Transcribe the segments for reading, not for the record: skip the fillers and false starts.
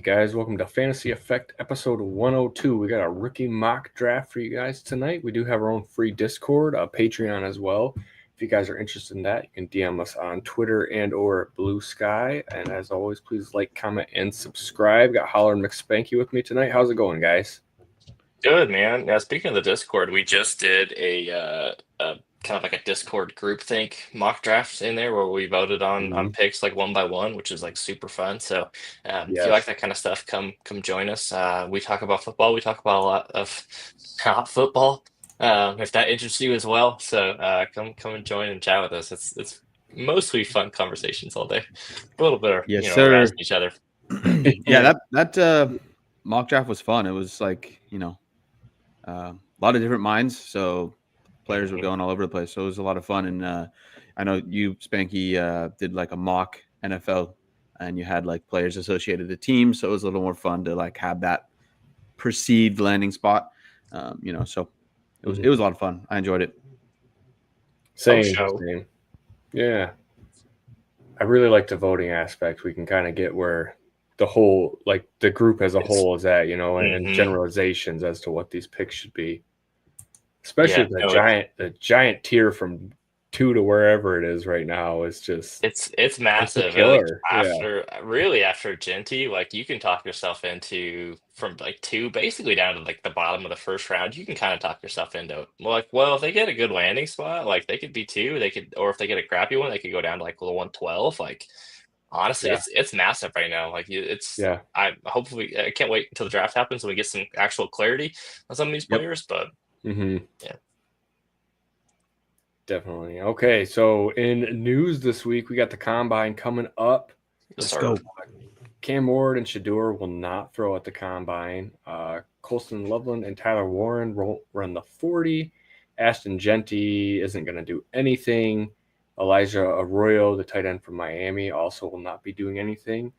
guys. Welcome to Fantasy Effect episode 102. We got a rookie mock draft for you guys tonight. We do have our own free Discord, Patreon as well. If you guys are interested in that, you can DM us on Twitter and or Blue Sky. And as always, please like, comment, and subscribe. Got Holler and McSpanky with me tonight. How's it going, guys? Good, man. Now, speaking of the Discord, we just did a kind of like a Discord group think mock draft in there where we voted on picks like one by one, which is like super fun. So if you like Yes. that kind of stuff, come join us. We talk about football. We talk about a lot of not football, if that interests you as well. So come and join and chat with us. It's mostly fun conversations all day. A little bit of Yes, sir. asking each other. Yeah, that mock draft was fun. It was like, a lot of different minds. So players were going all over the place. So it was a lot of fun. And I know you, Spanky, did like a mock NFL and you had like players associated to teams. So it was a little more fun to like have that perceived landing spot. So it was a lot of fun. I enjoyed it. Same. Yeah. I really like the voting aspect. We can kind of get where the whole, like the group as a whole is at, and generalizations as to what these picks should be. Especially the giant tier from 2 to wherever it is right now is just it's massive. It's a killer. After Genty, like you can talk yourself into from like 2 basically down to like the bottom of the first round. You can kind of talk yourself into like, well, if they get a good landing spot, like they could be 2, or if they get a crappy one, they could go down to like 112. Like honestly, it's massive right now. Like I can't wait until the draft happens and we get some actual clarity on some of these players, but yeah. Definitely. Okay, so in news this week, we got the combine coming up. Let's go. Cam Ward and Shedeur will not throw at the combine. Colston Loveland and Tyler Warren won't run the 40. Ashton Genty isn't going to do anything. Elijah Arroyo, the tight end from Miami, also will not be doing anything.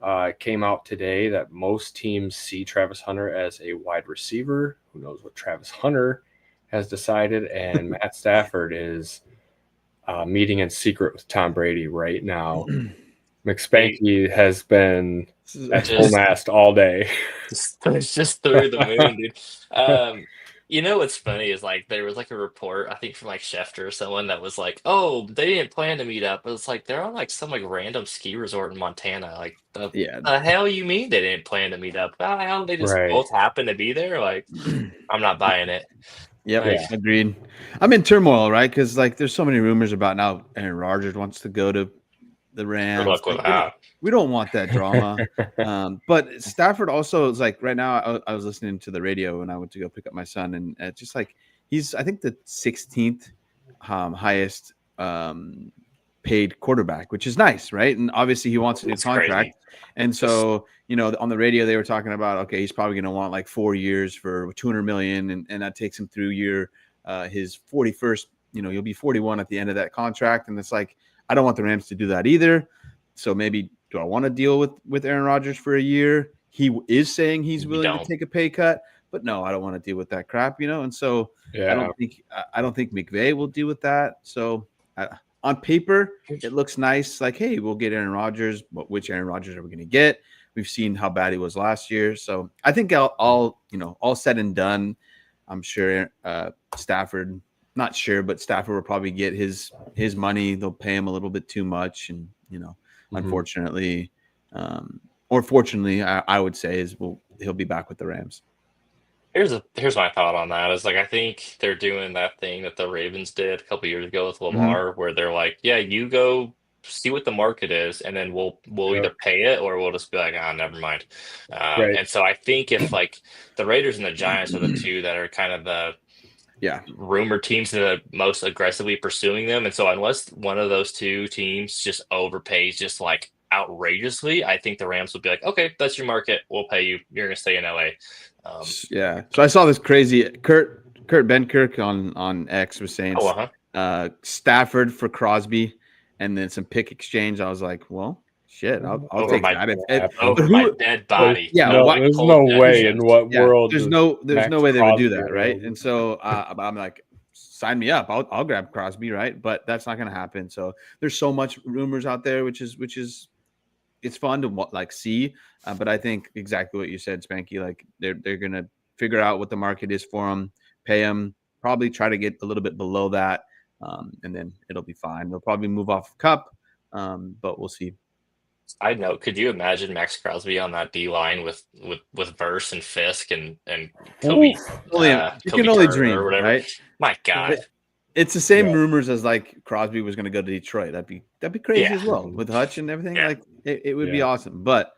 It came out today that most teams see Travis Hunter as a wide receiver. Who knows what Travis Hunter has decided, and Matt Stafford is meeting in secret with Tom Brady right now. McSpanky has been at full mast all day. It's just through the moon, dude. What's funny is like there was like a report, I think from like Schefter or someone that was like, oh, they didn't plan to meet up. But it's like they're on like some like random ski resort in Montana. Like the hell you mean they didn't plan to meet up? How the hell they just both happen to be there? Like I'm not buying it. Yep, agreed. I'm in turmoil, right? Because like there's so many rumors about now Aaron Rodgers wants to go to the Rams. Good luck with that. We don't want that drama. But Stafford also is like right now. I was listening to the radio when I went to go pick up my son, and it's just like he's I think the 16th highest paid quarterback, which is nice, right? And obviously he wants a new contract. Crazy. And so, on the radio, they were talking about, okay, he's probably going to want like 4 years for $200 million. And that takes him through his 41st, he'll be 41 at the end of that contract. And it's like, I don't want the Rams to do that either. So maybe, do I want to deal with Aaron Rodgers for a year? He is saying he's willing to take a pay cut, but no, I don't want to deal with that crap, And so I don't think McVay will deal with that. So on paper, it looks nice. Like, hey, we'll get Aaron Rodgers, but which Aaron Rodgers are we going to get? We've seen how bad he was last year. So I think all said and done, I'm sure Stafford, not sure, but Stafford will probably get his money. They'll pay him a little bit too much. And, unfortunately, or fortunately, I would say he'll be back with the Rams. Here's my thought on that is like I think they're doing that thing that the Ravens did a couple years ago with Lamar, where they're like, yeah, you go see what the market is, and then we'll either pay it or we'll just be like, never mind. And so I think if like the Raiders and the Giants are the 2 that are kind of the rumor teams that are most aggressively pursuing them, and so unless one of those 2 teams just overpays just like outrageously, I think the Rams would be like, okay, that's your market, we'll pay you, you're gonna stay in LA. So I saw this crazy Kurt Benkirk on X was saying Stafford for Crosby and then some pick exchange. I was like, well, shit, I'll take that. Over my dead body. Yeah, there's no way in what world. There's no way they would do that, right? And so I'm like, sign me up. I'll grab Crosby, right? But that's not going to happen. So there's so much rumors out there, which is it's fun to like see, but I think exactly what you said, Spanky. Like they're gonna figure out what the market is for him, pay him, probably try to get a little bit below that, and then it'll be fine. They'll probably move off Cup, but we'll see. Side note, could you imagine Max Crosby on that D line with Verse and Fisk and Kobe? You can only Turner dream, or whatever. right? My God, It's the same rumors as like Crosby was going to go to Detroit. That'd be crazy as well with Hutch and everything. Yeah. Like it would be awesome. But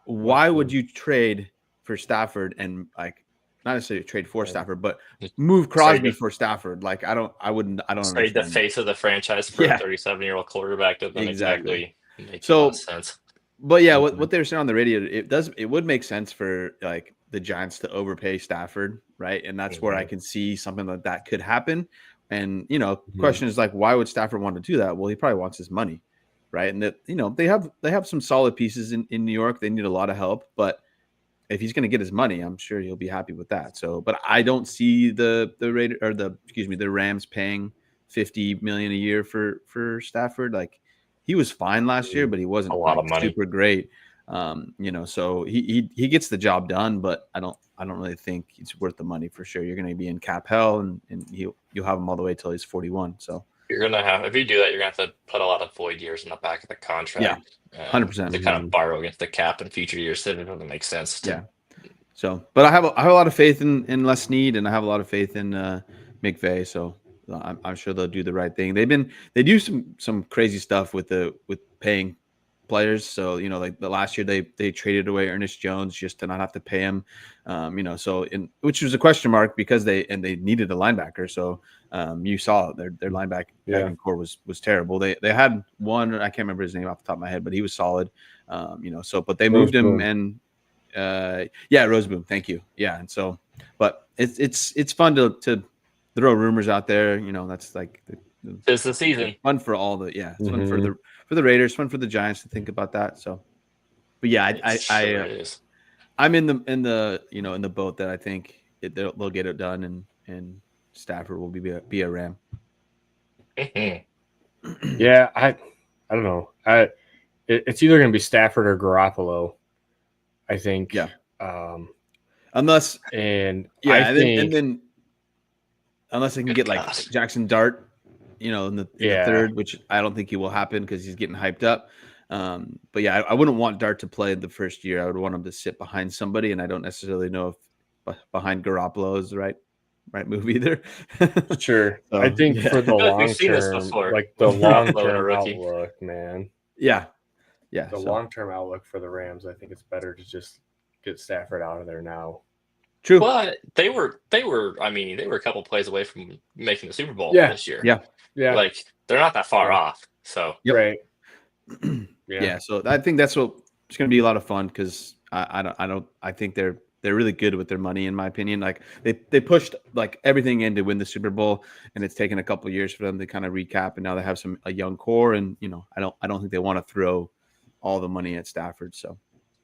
why would you trade for Stafford and like not necessarily trade for Stafford, but move Crosby for Stafford? Like I don't trade the understand face of the franchise for a 37-year-old quarterback doesn't exactly make a lot of sense. But yeah, what they were saying on the radio, it would make sense for like the Giants to overpay Stafford, right? And that's where I can see something like that could happen. And question is like, why would Stafford want to do that? Well, he probably wants his money, right? And that they have some solid pieces in New York. They need a lot of help, but if he's going to get his money, I'm sure he'll be happy with that. So, but I don't see the Rams paying $50 million a year for Stafford. Like he was fine last year, but he wasn't a lot of money. Super great. So he gets the job done, but I don't really think it's worth the money for sure. You're going to be in cap hell, and you'll have him all the way till he's 41. So you're going to have, if you do that, you're going to have to put a lot of void years in the back of the contract. Yeah, 100%. To kind of borrow against the cap in future years, so it doesn't make sense. So, but I have a lot of faith in Les Snead, and I have a lot of faith in McVay. So I'm sure they'll do the right thing. They do some crazy stuff with paying players. So like the last year they traded away Ernest Jones just to not have to pay him. Which was a question mark because they needed a linebacker. So you saw their linebacking core was terrible. They had one, I can't remember his name off the top of my head, but he was solid. But they moved him and Roseboom. Thank you. Yeah, and so, but it's fun to throw rumors out there. That's like it's the season. Fun for all the it's fun for the Raiders, fun for the Giants to think about that. So, but yeah, I'm in the boat that I think they'll get it done, and Stafford will be a Ram. Yeah, I don't know. It's either going to be Stafford or Garoppolo, I think. Yeah. Unless unless they can get like Jackson Dart, in the third, which I don't think he will happen because he's getting hyped up. But yeah, I wouldn't want Dart to play the first year. I would want him to sit behind somebody, and I don't necessarily know if behind Garoppolo is the right move either. Sure. So, I think for the long term, like the long term outlook, man. Yeah. The long term outlook for the Rams, I think it's better to just get Stafford out of there now. True. But they were a couple plays away from making the Super Bowl this year. Yeah. Like they're not that far off. So right. Yeah. So I think that's what it's going to be a lot of fun because I think they're really good with their money, in my opinion. Like they pushed like everything in to win the Super Bowl, and it's taken a couple of years for them to kind of recap, and now they have a young core, and I don't think they want to throw all the money at Stafford. So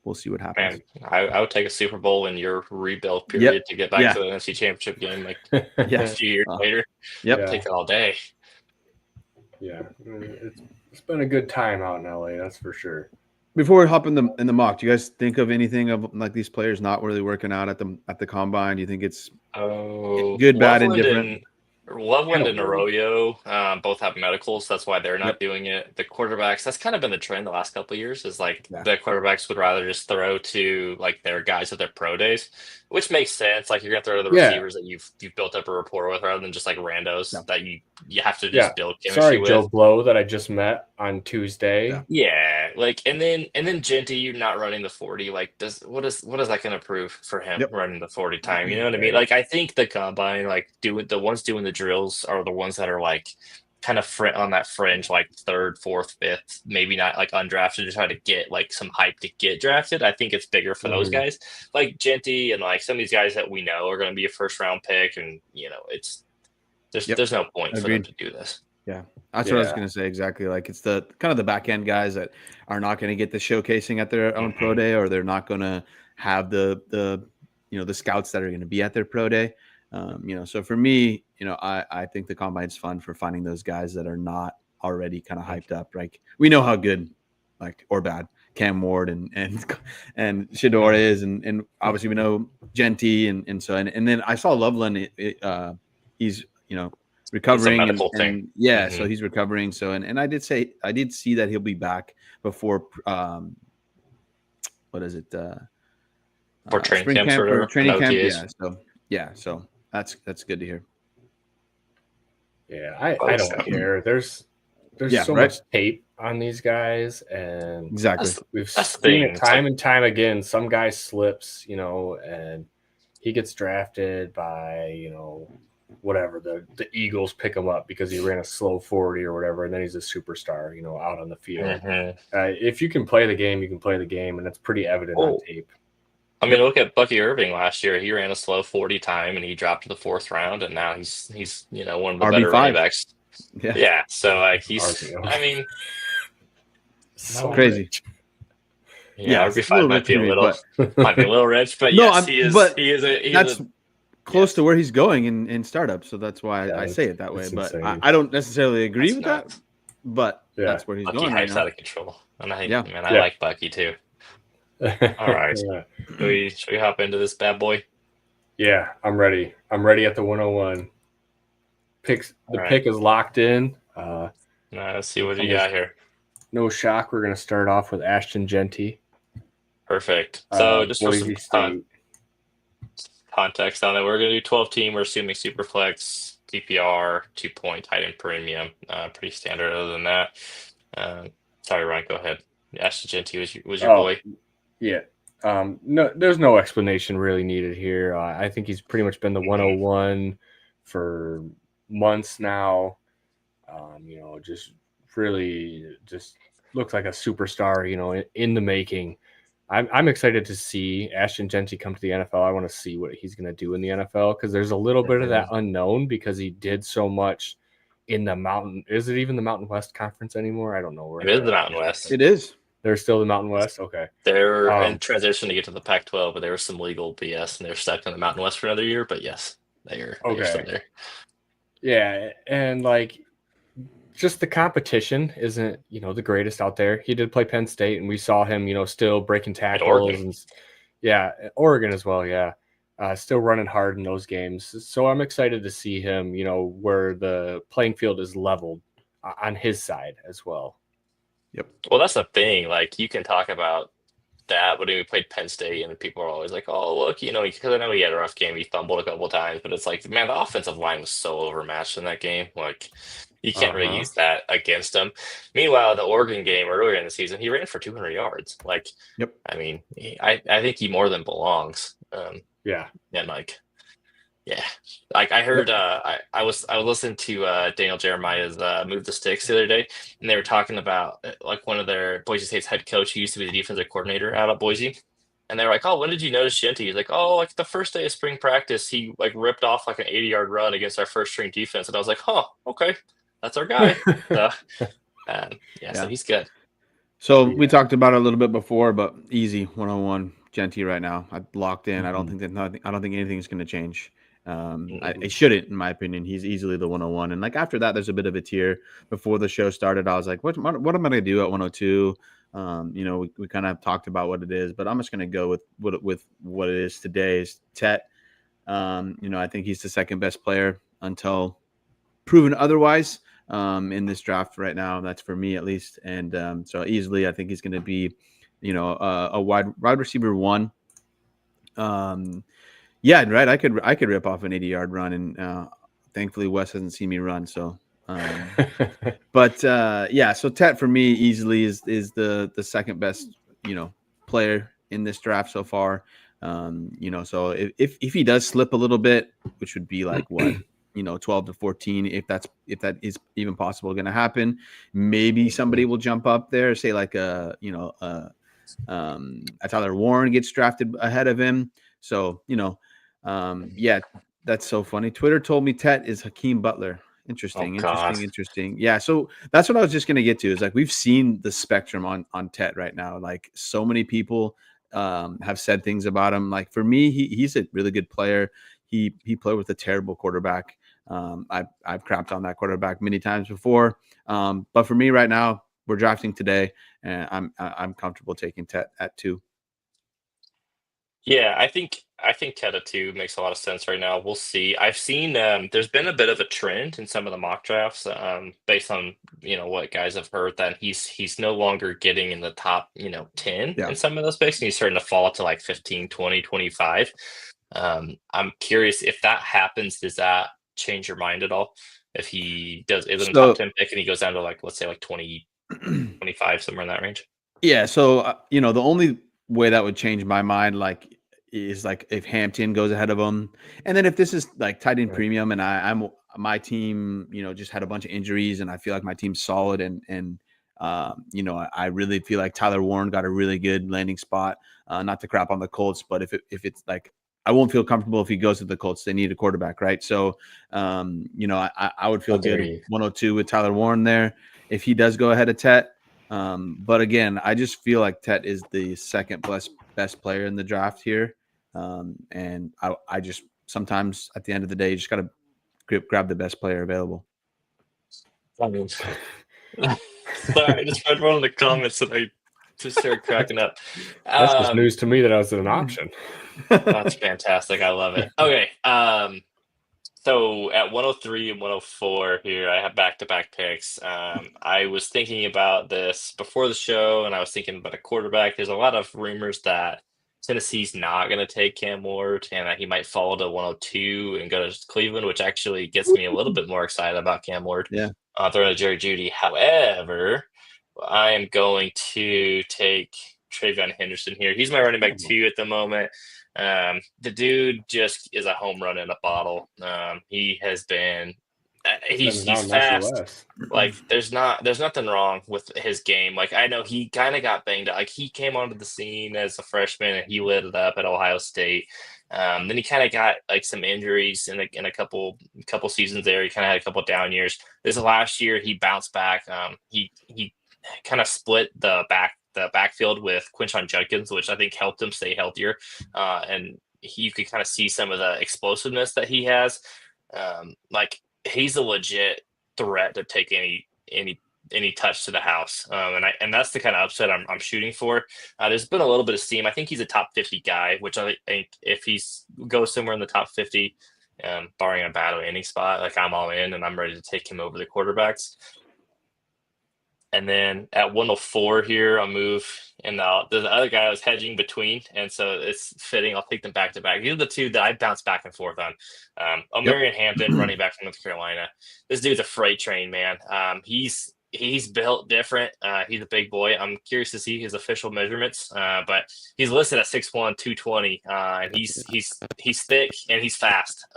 we'll see what happens. Man, I would take a Super Bowl in your rebuild period to get back to the NFC Championship game like a few years later. Take it all day. Yeah, it's been a good time out in LA, that's for sure. Before we hop in the mock, do you guys think of anything of like these players not really working out at the combine? Do you think it's good, bad, and different? Loveland and Arroyo both have medicals. That's why they're not doing it. The quarterbacks, that's kind of been the trend the last couple of years, is like the quarterbacks would rather just throw to like their guys at their pro days, which makes sense. Like you're gonna throw to the receivers that you've built up a rapport with, rather than just like randos that you have to just build chemistry with. Joe Blow that I just met on Tuesday. Yeah, like and then Genty, you're not running the 40. Like what is that gonna prove for him running the 40 time? You know what I mean? Like I think the combine, like doing the drills are the ones that are like kind of on that fringe, like third, fourth, fifth, maybe not like undrafted to try to get like some hype to get drafted. I think it's bigger for those guys like Genty and like some of these guys that we know are going to be a first round pick, and it's there's no point for them to do this. Yeah, that's what I was going to say exactly. Like it's the kind of the back end guys that are not going to get the showcasing at their own pro day, or they're not going to have the scouts that are going to be at their pro day. So for me, I think the combine's fun for finding those guys that are not already kind of hyped up. Like we know how good, like or bad, Cam Ward and Shedeur is, and obviously we know Genty and so and then I saw Loveland. He's recovering medical thing. So he's recovering. So and I did see that he'll be back before what is it for training spring camp or training camp? OTAs. So that's good to hear. Yeah, I don't care. There's so much tape on these guys, and exactly we've seen it time and time again. Some guy slips, and he gets drafted by whatever the Eagles pick him up because he ran a slow 40 or whatever, and then he's a superstar, out on the field. If you can play the game, you can play the game, and it's pretty evident on tape. I mean, look at Bucky Irving last year. He ran a slow 40 time, and he dropped to the 4th round, and now he's one of the better running backs. Yeah. So I mean, so crazy. Yeah, RB5 might be a little rich, but yes, he is. Close to where he's going in startup, so that's why I say it that way. But I don't necessarily agree with that. But that's where he's Bucky going. Hype's out of control, and I like Bucky too. All right, should we hop into this bad boy? Yeah, I'm ready. I'm ready at the 101. Pick is locked in. Let's see what you got here. No shock. We're going to start off with Ashton Genty. Perfect. So just for some context on it, we're going to do 12-team. We're assuming Superflex, DPR, 2-point tight end premium. Pretty standard. Other than that, sorry, Ryan, go ahead. Ashton Genty was your boy. Yeah. No, there's no explanation really needed here. I think he's pretty much been the 101 for months now. Just really just looks like a superstar, in the making. I'm excited to see Ashton Genty come to the NFL. I want to see what he's going to do in the NFL because there's a little bit of that unknown because he did so much in the Mountain. Is it even the Mountain West Conference anymore? I don't know where it is. The Mountain West. It is. They're still the Mountain West? Okay. They're in transition to get to the Pac-12, but there was some legal BS, and they're stuck in the Mountain West for another year. But yes, they're still there. Yeah, and just the competition isn't, the greatest out there. He did play Penn State, and we saw him, still breaking tackles. Oregon. Oregon as well, yeah. Still running hard in those games. So I'm excited to see him, where the playing field is leveled on his side as well. Yep. Well, that's the thing. You can talk about that, but we played Penn State, and people are always like, "Oh, look, because I know he had a rough game. He fumbled a couple of times, but it's like, man, the offensive line was so overmatched in that game. You can't really use that against him." Meanwhile, the Oregon game earlier in the season, he ran for 200 yards. Yep. I mean, I think he more than belongs. Yeah. And yeah. I heard I was listening to Daniel Jeremiah's Move the Sticks the other day, and they were talking about one of their Boise State's head coach who used to be the defensive coordinator out at Boise. And they were like, "Oh, when did you notice Genty?" He's like, "Oh, the first day of spring practice, he ripped off an 80-yard run against our first string defense." And I was like, "Huh, okay, that's our guy." So he's good. So we talked about it a little bit before, but easy 101 Genty right now. I locked in. I don't think anything is going to change. It shouldn't, in my opinion. He's easily the 101. And after that, there's a bit of a tier. Before the show started, I was like, what am I going to do at 102? We kind of talked about what it is, but I'm just going to go with what it is today is Tet. I think he's the second best player until proven otherwise in this draft right now. That's for me at least. And so easily, I think he's going to be, a wide receiver 1. Yeah, right. I could rip off an 80-yard run, and thankfully Wes hasn't seen me run. So, but so Tet for me easily is the second best player in this draft so far. So if he does slip a little bit, which would be 12 to 14, if that is even possible going to happen, maybe somebody will jump up there, say a Tyler Warren gets drafted ahead of him. So that's so funny. Twitter told me Tet is Hakeem Butler. Interesting. Yeah, so that's what I was just going to get to is we've seen the spectrum on Tet right now. So many people have said things about him. For me, he's a really good player. He played with a terrible quarterback. I've crapped on that quarterback many times before. But for me right now, we're drafting today, and I'm comfortable taking Tet at 2. Yeah, I think Ted at 2 makes a lot of sense right now. We'll see. I've seen there's been a bit of a trend in some of the mock drafts based on what guys have heard that he's no longer getting in the top 10 Yeah. in some of those picks, and he's starting to fall to like 15, 20, 25. I'm curious if that happens, does that change your mind at all? If he does is in the top 10 pick and he goes down to like let's say like 20, 25, somewhere in that range. Yeah, so the only way that would change my mind is like if Hampton goes ahead of him, and then if this is like tight end Right. premium, and I'm my team, just had a bunch of injuries, and I feel like my team's solid, and I really feel like Tyler Warren got a really good landing spot. Not to crap on the Colts, but if it's like I won't feel comfortable if he goes to the Colts. They need a quarterback, right? So I would feel good Agreed. 102 with Tyler Warren there if he does go ahead of Tet. But again, I just feel like Tet is the second best player in the draft here. And I just sometimes at the end of the day, you just got to grab the best player available. I mean, sorry, I just read one of the comments and I just started cracking up. That's just news to me that I was an option. That's fantastic. I love it. Okay. So at 103 and 104 here, I have back-to-back picks. I was thinking about this before the show, and I was thinking about a quarterback. There's a lot of rumors that Tennessee's not going to take Cam Ward, and that he might fall to 102 and go to Cleveland, which actually gets me a little bit more excited about Cam Ward. Yeah. Throwing to Jerry Jeudy. However, I am going to take TreVeyon Henderson here. He's my running back 2 at the moment. The dude just is a home run in a bottle. He has been he's fast. Like there's nothing wrong with his game. Like I know he kind of got banged up. Like he came onto the scene as a freshman and he lit it up at Ohio State. Then he kind of got like some injuries in a couple seasons there. He kind of had a couple down years. This last year he bounced back. He kind of split the backfield with Quinshon Judkins, which I think helped him stay healthier. And you could kind of see some of the explosiveness that he has. Like he's a legit threat to take any touch to the house. And that's the kind of upset I'm shooting for. There's been a little bit of steam. I think he's a top 50 guy, which I think if he goes somewhere in the top 50, barring a bad inning spot, like I'm all in and I'm ready to take him over the quarterbacks. And then at 104 here, I'll move. And the other guy I was hedging between. And so it's fitting. I'll take them back to back. These are the two that I bounce back and forth on. Omarion Hampton, running back from North Carolina. This dude's a freight train, man. He's built different. He's a big boy. I'm curious to see his official measurements. But he's listed at 6'1", 220. And he's thick and he's fast.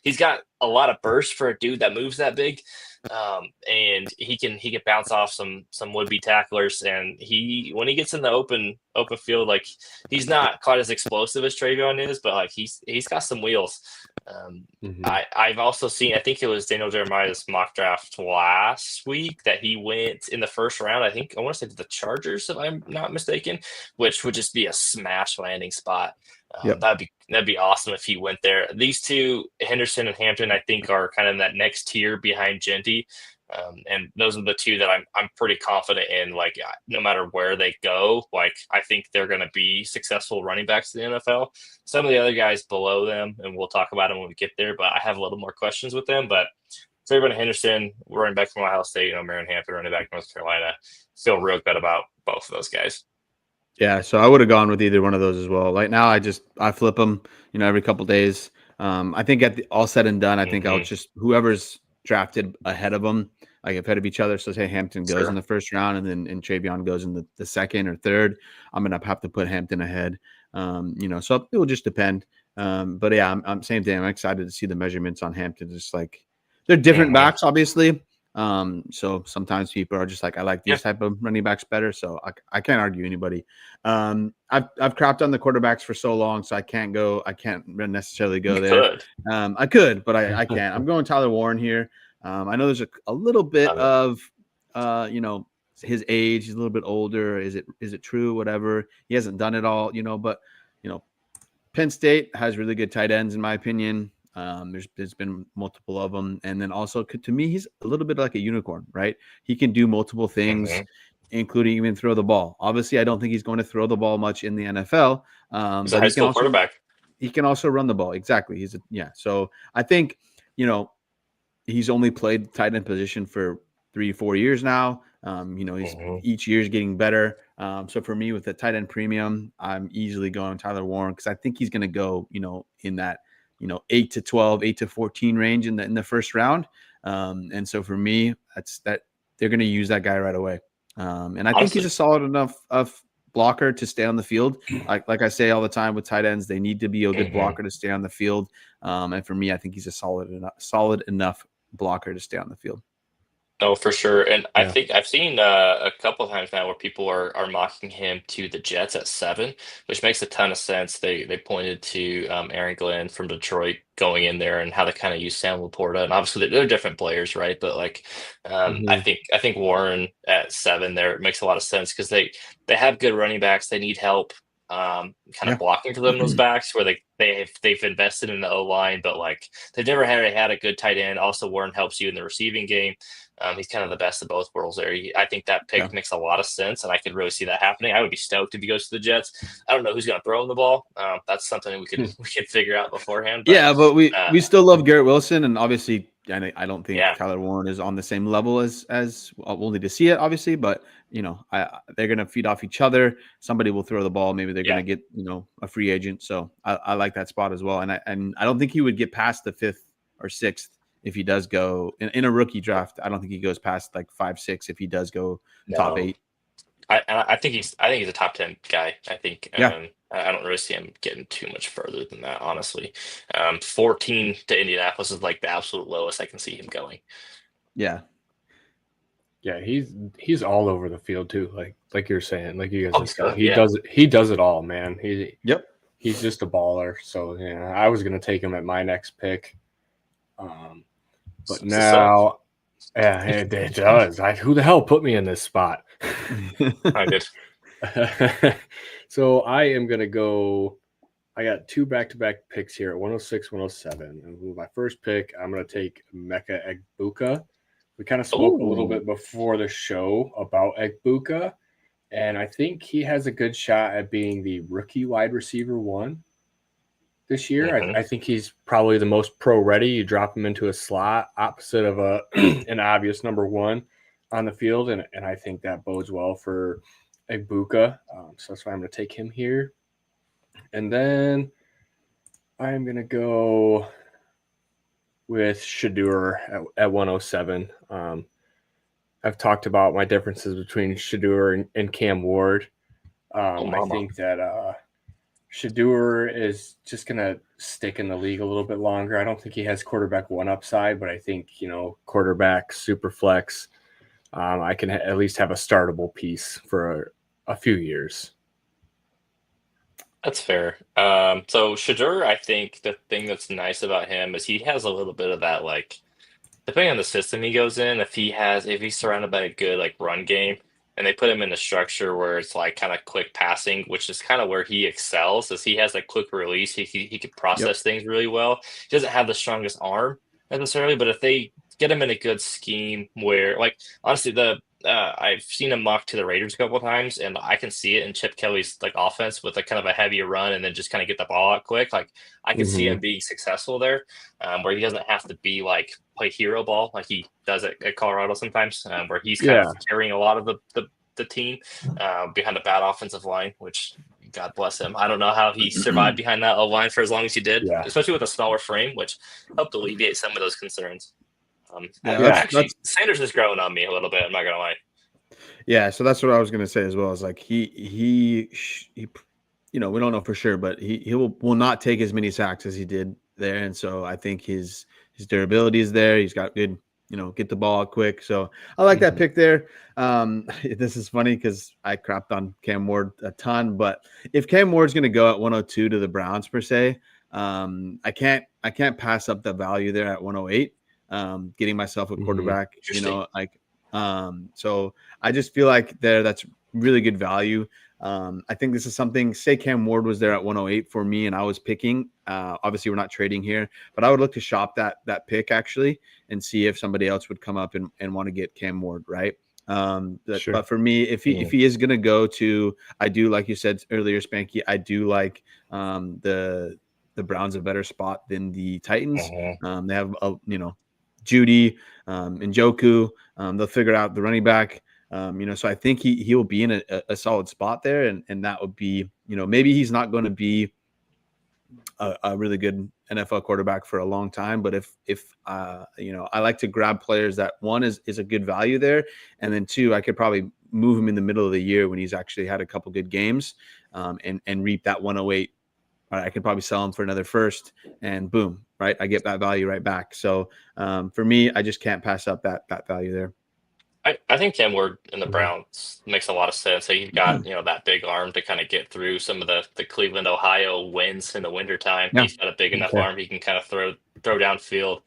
He's got a lot of burst for a dude that moves that big. And he can bounce off some would-be tacklers, and when he gets in the open field, like he's not quite as explosive as TreVeyon is, but like he's got some wheels. I've also seen, I think it was Daniel Jeremiah's mock draft last week that he went in the first round. I want to say to the Chargers, if I'm not mistaken, which would just be a smash landing spot. That'd be awesome if he went there. These two, Henderson and Hampton, I think are kind of in that next tier behind Genty. And those are the two that I'm pretty confident in. Like no matter where they go, like I think they're going to be successful running backs in the NFL. Some of the other guys below them, and we'll talk about them when we get there, but I have a little more questions with them. But TreVeyon Henderson, running back from Ohio State, Omarion Hampton, running back from North Carolina, feel real good about both of those guys. Yeah, so I would have gone with either one of those as well. Right now, I flip them, every couple of days. I think all said and done, I think I'll just whoever's drafted ahead of them, like ahead of each other. So say Hampton goes in the first round, and then TreVeyon goes in the second or third. I'm gonna have to put Hampton ahead. So it will just depend. But yeah, I'm same thing. I'm excited to see the measurements on Hampton. Just like they're different backs, obviously. So sometimes people are just like, I like these type of running backs better. So I can't argue anybody. I've crapped on the quarterbacks for so long, so I can't necessarily go there. I could, but I can't. I'm going Tyler Warren here. I know there's a little bit of, his age. He's a little bit older. Is it true? Whatever. He hasn't done it all, but Penn State has really good tight ends in my opinion. There's been multiple of them, and then also to me, he's a little bit like a unicorn, right? He can do multiple things, including even throw the ball. Obviously, I don't think he's going to throw the ball much in the NFL. He's a But high school quarterback. He can also run the ball. Exactly. So I think, he's only played tight end position for 3-4 years now. He's each year is getting better. So for me, with the tight end premium, I'm easily going Tyler Warren because I think he's going to go, in that, 8 to 12, 8 to 14 range in the first round. And so for me, that's that they're going to use that guy right away. And I think he's a solid enough of blocker to stay on the field. Like I say all the time with tight ends, they need to be a good blocker to stay on the field. And for me, I think he's a solid enough blocker to stay on the field. Oh, for sure. And I think I've seen a couple of times now where people are mocking him to the Jets at 7, which makes a ton of sense. They pointed to Aaron Glenn from Detroit going in there and how they kind of use Sam Laporta. And obviously they're different players, right? But I think Warren at 7 there, it makes a lot of sense because they have good running backs. They need help kind of blocking for them, those backs where they've invested in the O-line, but they've never had a good tight end. Also, Warren helps you in the receiving game. He's kind of the best of both worlds there. I think that pick makes a lot of sense, and I could really see that happening. I would be stoked if he goes to the Jets. I don't know who's going to throw him the ball. That's something we could figure out beforehand. But we still love Garrett Wilson, and obviously, I don't think Tyler Warren is on the same level as we'll need to see it, obviously. But they're going to feed off each other. Somebody will throw the ball. Maybe they're going to get a free agent. So I like that spot as well. And I don't think he would get past the 5th or 6th. If he does go in a rookie draft, I don't think he goes past 5, 6. If he does go top 8, I think he's a top 10 guy. I think I don't really see him getting too much further than that, honestly. 14 to Indianapolis is the absolute lowest I can see him going. Yeah, he's all over the field too. Like you're saying, like you guys said, he does it all, man. He's just a baller. So I was gonna take him at my next pick. But now, it does. Who the hell put me in this spot? I did. So I am going to go. I got 2 back-to-back picks here at 106, 107. And with my first pick, I'm going to take Emeka Egbuka. We kind of spoke a little bit before the show about Egbuka, and I think he has a good shot at being the rookie wide receiver 1. This year, I think he's probably the most pro-ready. You drop him into a slot opposite of an obvious number 1 on the field, and I think that bodes well for Egbuka. So that's why I'm going to take him here. And then I'm going to go with Shedeur at 107. I've talked about my differences between Shedeur and Cam Ward. I think that Shedeur is just going to stick in the league a little bit longer. I don't think he has quarterback 1 upside, but I think, quarterback, super flex, I can at least have a startable piece for a few years. That's fair. So Shedeur, I think the thing that's nice about him is he has a little bit of that, depending on the system he goes in, if he's surrounded by a good run game, and they put him in a structure where it's kind of quick passing, which is kind of where he excels, as he has quick release. He can process things really well. He doesn't have the strongest arm necessarily, but if they get him in a good scheme where, honestly, I've seen him mocked to the Raiders a couple of times, and I can see it in Chip Kelly's offense with kind of a heavier run and then just kind of get the ball out quick. I can see him being successful there, where he doesn't have to be play hero ball like he does at Colorado sometimes, where he's kind of carrying a lot of the team behind a bad offensive line, which God bless him. I don't know how he survived behind that line for as long as he did, especially with a smaller frame, which helped alleviate some of those concerns. Actually, Sanders is growing on me a little bit. I'm not gonna lie. Yeah, so that's what I was gonna say as well. Is he we don't know for sure, but he will not take as many sacks as he did there, and so I think his durability is there. He's got good, get the ball out quick. So I like that pick there. This is funny because I crapped on Cam Ward a ton, but if Cam Ward's gonna go at 102 to the Browns per se, I can't pass up the value there at 108. Getting myself a quarterback, so I just feel like that's really good value. I think this is something, say Cam Ward was there at 108 for me and I was picking, obviously we're not trading here, but I would look to shop that pick actually and see if somebody else would come up and want to get Cam Ward, right? Sure. But for me, if he is going to go to, I do, like you said earlier, Spanky, I do like the Browns a better spot than the Titans. They have Judy, Njoku. They'll figure out the running back. So I think he will be in a solid spot there, and that would be, maybe he's not going to be a really good NFL quarterback for a long time, but if I like to grab players that, one is a good value there, and then two, I could probably move him in the middle of the year when he's actually had a couple good games, and reap that 108. I could probably sell him for another first, and boom, right? I get that value right back. So for me, I just can't pass up that value there. I think Cam Ward in the Browns makes a lot of sense. So you've got, that big arm to kind of get through some of the Cleveland, Ohio winds in the wintertime. Yeah. He's got a big enough arm he can kind of throw downfield,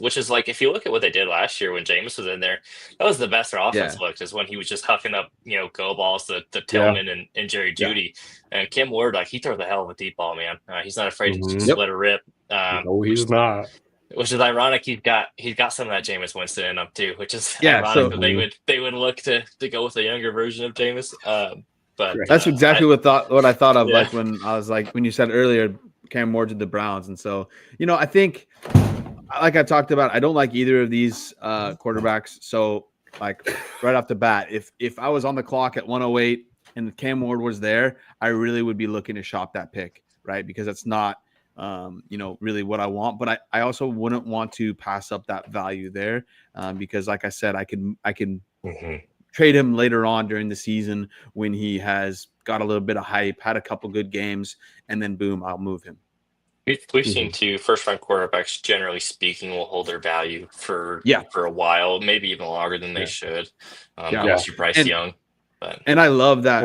which is like, if you look at what they did last year when Jameis was in there, that was the best their offense looked, is when he was just hucking up, go balls to Tillman and Jerry Jeudy. And Cam Ward, he throws a hell of a deep ball, man. He's not afraid to split a rip. No, he's not. Which is ironic. He's got some of that Jameis Winston in him too, which is ironic that they would look to go with a younger version of Jameis. But that's exactly what I thought of, like when I was like, when you said earlier, Cam Ward to the Browns, and so I think, like I talked about, I don't like either of these quarterbacks. So like right off the bat, if I was on the clock at 108 and Cam Ward was there, I really would be looking to shop that pick, right? Because it's not really what I want, but I also wouldn't want to pass up that value there, because like I said, I can trade him later on during the season when he has got a little bit of hype, had a couple good games, and then boom, I'll move him. We've seen two first-round quarterbacks, generally speaking, will hold their value for a while, maybe even longer than they should. Unless you're Bryce Young. And I love that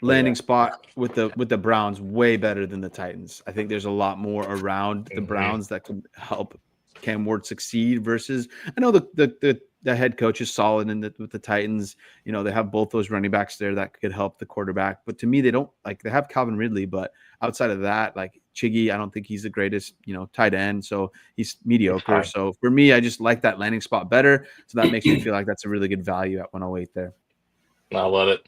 landing spot with the Browns way better than the Titans. I think there's a lot more around the Browns that could help Cam Ward succeed versus, I know the head coach is solid with the Titans. They have both those running backs there that could help the quarterback. But to me, they don't, they have Calvin Ridley, but outside of that, Chiggy, I don't think he's the greatest, tight end. So he's mediocre. So for me, I just like that landing spot better. So that makes me feel like that's a really good value at 108 there. I love it.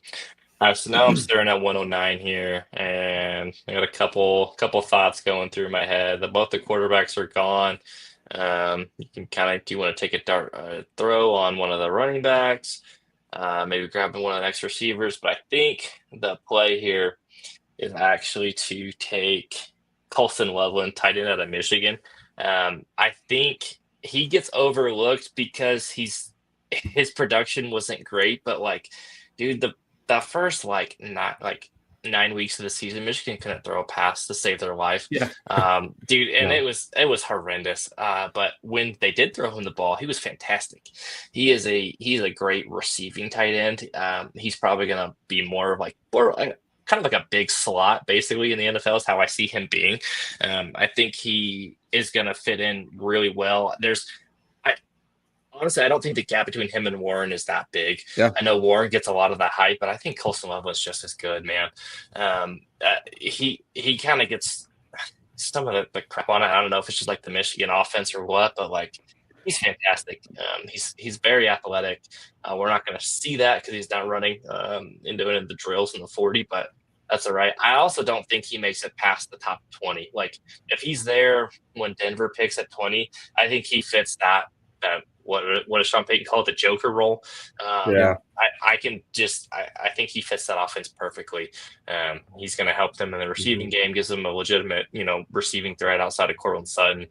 All right, so now I'm staring at 109 here, and I got a couple thoughts going through my head. Both the quarterbacks are gone. You can kind of, do you want to take a throw on one of the running backs, maybe grabbing one of the next receivers? But I think the play here is actually to take Colston Loveland, tight end out of Michigan. I think he gets overlooked because his production wasn't great, but dude, the first 9 weeks of the season, Michigan couldn't throw a pass to save their life. Dude, and it was horrendous. But when they did throw him the ball, he was fantastic. He's a great receiving tight end. He's probably gonna be more kind of like a big slot, basically, in the NFL is how I see him being. I think he is gonna fit in really well. Honestly, I don't think the gap between him and Warren is that big. Yeah. I know Warren gets a lot of the hype, but I think Colston Loveland's just as good, man. He kind of gets some of the crap on it. I don't know if it's just the Michigan offense or what, but he's fantastic. He's very athletic. We're not going to see that because he's not running and doing the drills in the 40, but that's all right. I also don't think he makes it past the top 20. If he's there when Denver picks at 20, I think he fits that what does Sean Payton call it, the Joker role? I think he fits that offense perfectly. He's going to help them in the receiving game, gives them a legitimate, receiving threat outside of Courtland Sutton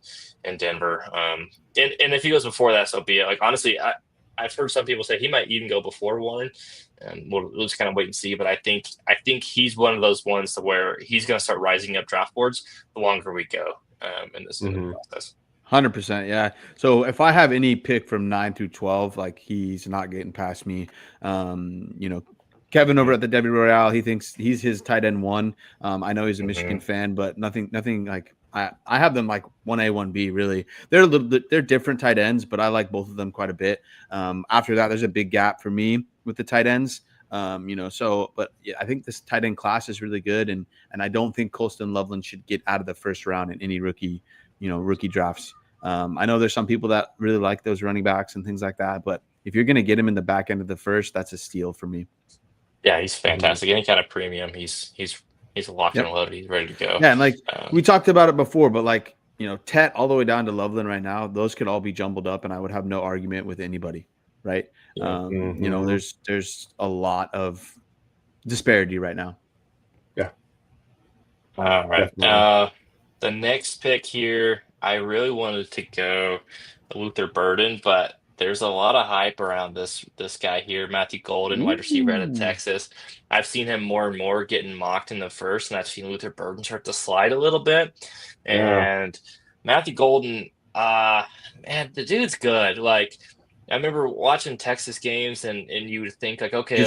in Denver. And if he goes before that, so be it. Honestly, I've heard some people say he might even go before Warren, and we'll just kind of wait and see. But I think he's one of those ones to where he's going to start rising up draft boards the longer we go in this process. 100%, yeah. So if I have any pick from 9 through 12, he's not getting past me. Kevin over at the Debbie Royale, he thinks he's his tight end 1. I know he's a Michigan fan, but nothing I have them 1A, 1B really. They're different tight ends, but I like both of them quite a bit. After that, there's a big gap for me with the tight ends. But yeah, I think this tight end class is really good, and I don't think Colston Loveland should get out of the first round in any rookie drafts. I know there's some people that really like those running backs and things like that, but if you're going to get him in the back end of the first, that's a steal for me. Yeah, he's fantastic. Any kind of premium, he's locked and loaded. He's ready to go. Yeah, and we talked about it before, but Tet all the way down to Loveland right now, those could all be jumbled up, and I would have no argument with anybody, right? There's a lot of disparity right now. Yeah. All right. The next pick here, I really wanted to go Luther Burden, but there's a lot of hype around this guy here, Matthew Golden, wide receiver out of Texas. I've seen him more and more getting mocked in the first, and I've seen Luther Burden start to slide a little bit. And Matthew Golden, man, the dude's good. Like, I remember watching Texas games, and you would think like, okay,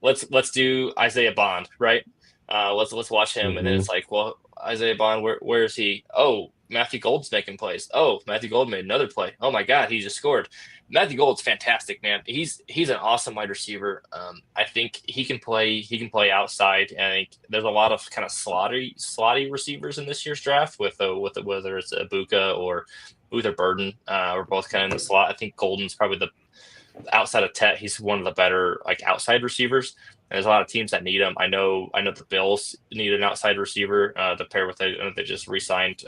let's do Isaiah Bond, right? Let's watch him, and then it's like, well, Isaiah Bond, where is he? Oh, Matthew Golden's making plays. Oh, Matthew Golden made another play. Oh my God, he just scored. Matthew Golden's fantastic, man. He's an awesome wide receiver. I think he can play outside, and I think there's a lot of kind of slotty receivers in this year's draft with whether it's Ibuka or Luther Burden, we're both kind of in the slot. I think Golden's probably the outside of Tet. He's one of the better outside receivers. And there's a lot of teams that need him. I know the Bills need an outside receiver to pair with. They just re-signed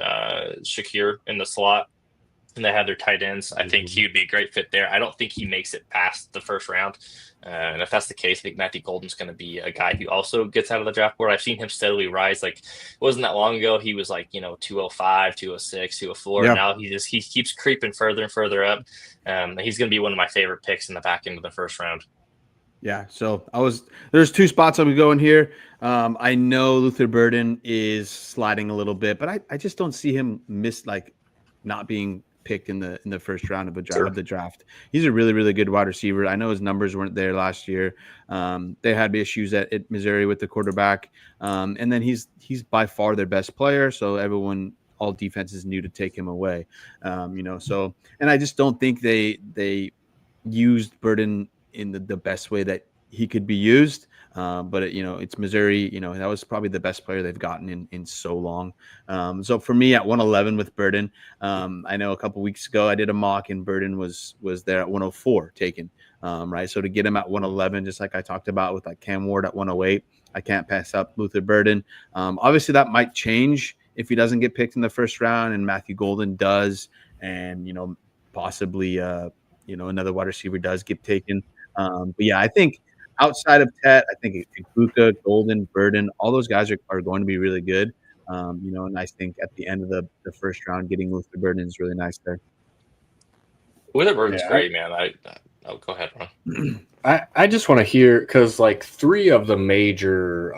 Shakir in the slot, and they have their tight ends. I think he would be a great fit there. I don't think he makes it past the first round. And if that's the case, I think Matthew Golden's going to be a guy who also gets out of the draft board. I've seen him steadily rise. It wasn't that long ago. He was 205, 206, 204. Yeah. Now he keeps creeping further and further up. He's going to be one of my favorite picks in the back end of the first round. Yeah, so there's two spots I'm going here. I know Luther Burden is sliding a little bit, but I just don't see him not being picked in the first round of the draft. He's a really, really good wide receiver. I know his numbers weren't there last year. They had issues at Missouri with the quarterback. And then he's by far their best player. So all defenses knew to take him away. And I just don't think they used Burden in the best way that he could be used. But it's Missouri, that was probably the best player they've gotten in so long. So for me at 111 with Burden, I know a couple weeks ago I did a mock and Burden was there at 104 taken. Right. So to get him at 111, just like I talked about with Cam Ward at 108, I can't pass up Luther Burden. Obviously that might change if he doesn't get picked in the first round and Matthew Golden does, and, possibly, another wide receiver does get taken. But yeah, I think outside of Tet, I think Ibuka, Golden, Burden, all those guys are going to be really good. And I think at the end of the first round, getting Luther Burden is really nice there. Luther Burden's great, man. Go ahead, Ron. I just want to hear, because three of the major,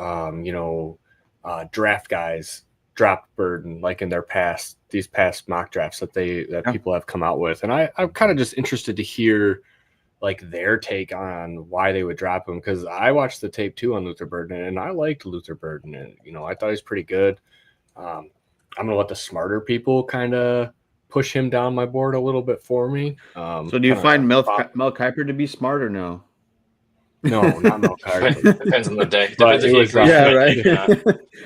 draft guys dropped Burden in these past mock drafts that people have come out with, and I'm kind of just interested to hear their take on why they would drop him, because I watched the tape too on Luther Burden, and I liked Luther Burden, and I thought he was pretty good. I'm gonna let the smarter people kind of push him down my board a little bit for me. So do you find Mel Kiper to be smart or no? No, not Mel Kiper. Depends on the day. Right.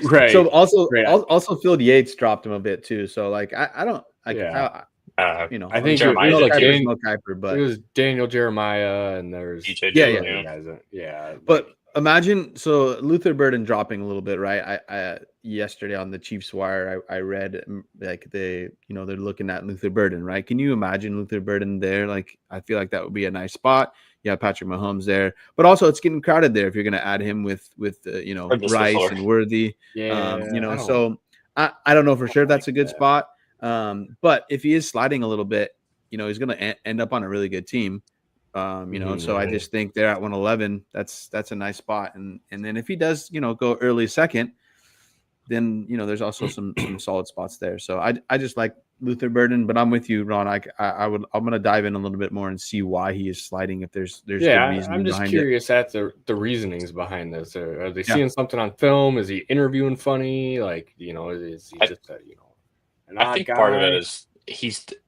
Right. So also Phil Yates dropped him a bit too. So I don't I think Mel Kiper, but it was Daniel Jeremiah and there's yeah. But imagine Luther Burden dropping a little bit, right? I yesterday on the Chiefs Wire, I read they're looking at Luther Burden, right? Can you imagine Luther Burden there? I feel like that would be a nice spot. Yeah, Patrick Mahomes there, but also it's getting crowded there if you're going to add him with Rice and Worthy. Yeah, so I don't know for sure if that's a good spot. But if he is sliding a little bit, he's going to end up on a really good team. So I just think they're at 111. That's a nice spot. And then if he does, go early second, then, there's also some solid spots there. So I just like Luther Burden, but I'm with you, Ron. I'm going to dive in a little bit more and see why he is sliding. If there's good reasoning. I'm just curious at the reasonings behind this. Are they seeing something on film? Is he interviewing funny? Is he just I think part of it is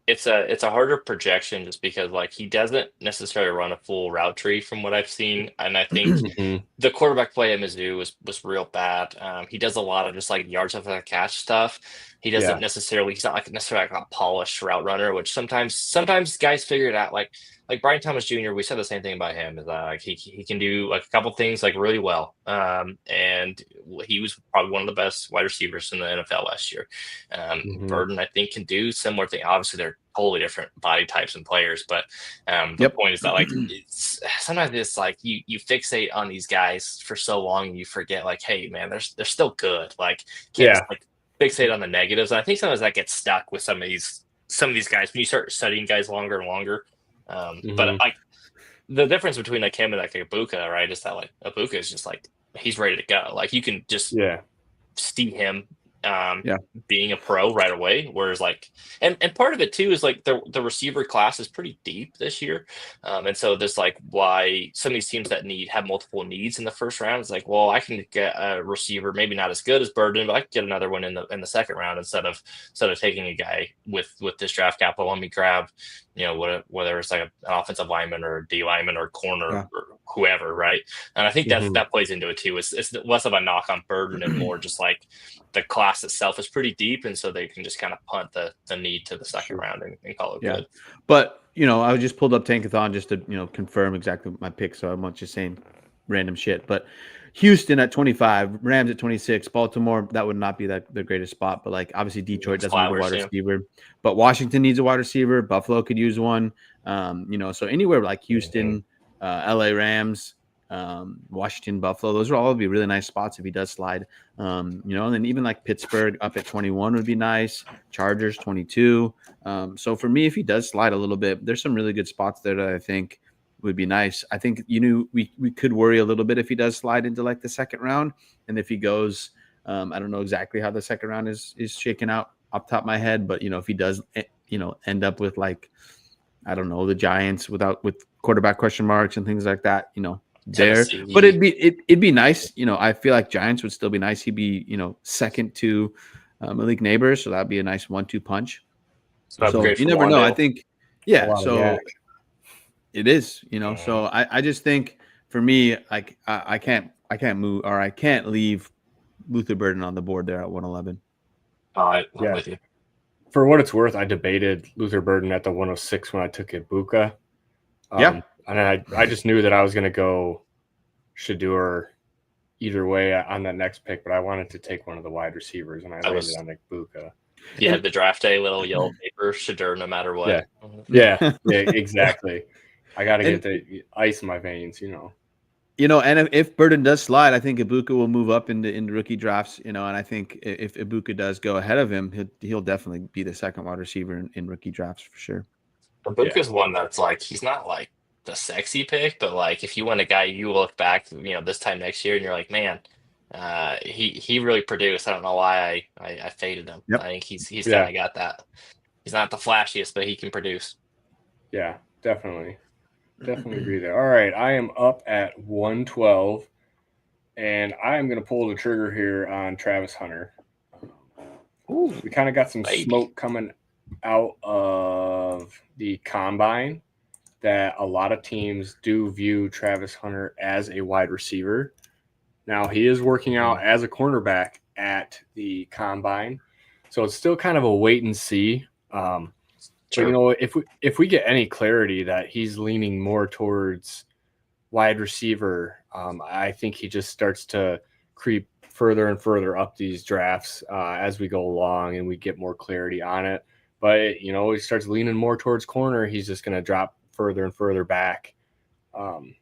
it's a harder projection just because like he doesn't necessarily run a full route tree from what I've seen, and I think Mhm. the quarterback play at Mizzou was real bad. He does a lot of just like yards after the catch stuff. He doesn't Yeah. necessarily he's not like necessarily like a polished route runner, which sometimes guys figure it out. Like Brian Thomas Jr. We said the same thing about him. Is that like he can do like a couple things like really well. And he was probably one of the best wide receivers in the NFL last year. Mhm. Burden, I think, can do similar thing. Obviously, they're totally different body types and players, but the Yep. point is that like sometimes it's like you fixate on these guys for so long and you forget like, hey man, they're still good. Like can't just Yeah. like fixate on the negatives. And I think sometimes that gets stuck with some of these guys when you start studying guys longer and longer. But Mhm. like the difference between like him and like Ibuka, right, is that like Ibuka is just like he's ready to go. Like you can just Yeah. see him Yeah. being a pro right away. Whereas like, and part of it too is like the receiver class is pretty deep this year, and so there's like why some of these teams that have multiple needs in the first round is like, well, I can get a receiver maybe not as good as Burden, but I can get another one in the second round instead of taking a guy with this draft capital. Let me grab, whether it's like an offensive lineman or a D lineman or corner Yeah. or whoever, right? And I think Mhm. that plays into it too. It's less of a knock on Burden and more just like the class itself is pretty deep, and so they can just kind of punt the need to the second Sure. round and call it Yeah. good. But I just pulled up Tankathon just to confirm exactly my pick, so I'm not just saying random shit. But Houston at 25, Rams at 26, Baltimore, that would not be the greatest spot. But like obviously Detroit doesn't need a wide Flowers, yeah. receiver, but Washington needs a wide receiver. Buffalo could use one. So anywhere like Houston, LA Rams, Washington, Buffalo, those would all be really nice spots if he does slide. And then even like Pittsburgh up at 21 would be nice. Chargers 22. So for me, if he does slide a little bit, there's some really good spots there that I think would be nice. I think we could worry a little bit if he does slide into like the second round, and if he goes, I don't know exactly how the second round is shaken out off the top of my head, but if he does, end up with like I don't know the Giants with quarterback question marks and things like that, there. Tennessee. But it'd be nice. I feel like Giants would still be nice. He'd be second to Malik Neighbors, so that'd be a nice 1-2 punch. So upgrade you from never know. I Wandale. think, A yeah. lot of So yak. it is, So I just think for me, like I can't move or I can't leave Luther Burden on the board there at 111. I'm Yeah. with you. For what it's worth, I debated Luther Burden at the 106 when I took Ibuka. Yeah. And I just knew that I was going to go Shedeur either way on that next pick, but I wanted to take one of the wide receivers, and I landed on Ibuka. You had the draft day little yellow paper, Shedeur, no matter what. Yeah, exactly. I got to get the ice in my veins, And if Burden does slide, I think Ibuka will move up into rookie drafts, and I think if Ibuka does go ahead of him, he'll definitely be the second wide receiver in rookie drafts for sure. Ibuka's one that's like he's not like the sexy pick, but like if you want a guy you look back, this time next year and you're like, man, he really produced. I don't know why I faded him. Yep. I think he's kind of got that. He's not the flashiest, but he can produce. Yeah, definitely agree there. All right, I am up at 112, and I am going to pull the trigger here on Travis Hunter. Ooh, we kind of got some smoke coming out of the combine that a lot of teams do view Travis Hunter as a wide receiver. Now, he is working out as a cornerback at the combine, so it's still kind of a wait and see. But, if we get any clarity that he's leaning more towards wide receiver, I think he just starts to creep further and further up these drafts as we go along and we get more clarity on it. But, he starts leaning more towards corner. He's just going to drop further and further back. And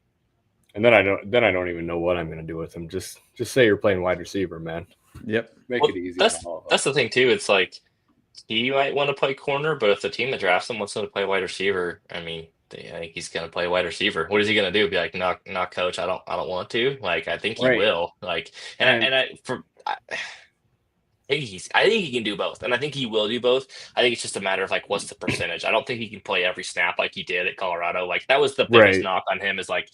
then I don't even know what I'm going to do with him. Just say you're playing wide receiver, man. Yep. Make it easy. That's the thing too. It's like he might want to play corner, but if the team that drafts him wants him to play wide receiver, I mean, I think he's going to play wide receiver. What is he going to do? Be like, no, coach, I don't want to. Like, I think he will. Like, I think he can do both, and I think he will do both. I think it's just a matter of like what's the percentage. I don't think he can play every snap like he did at Colorado. Like that was the biggest Right. knock on him is like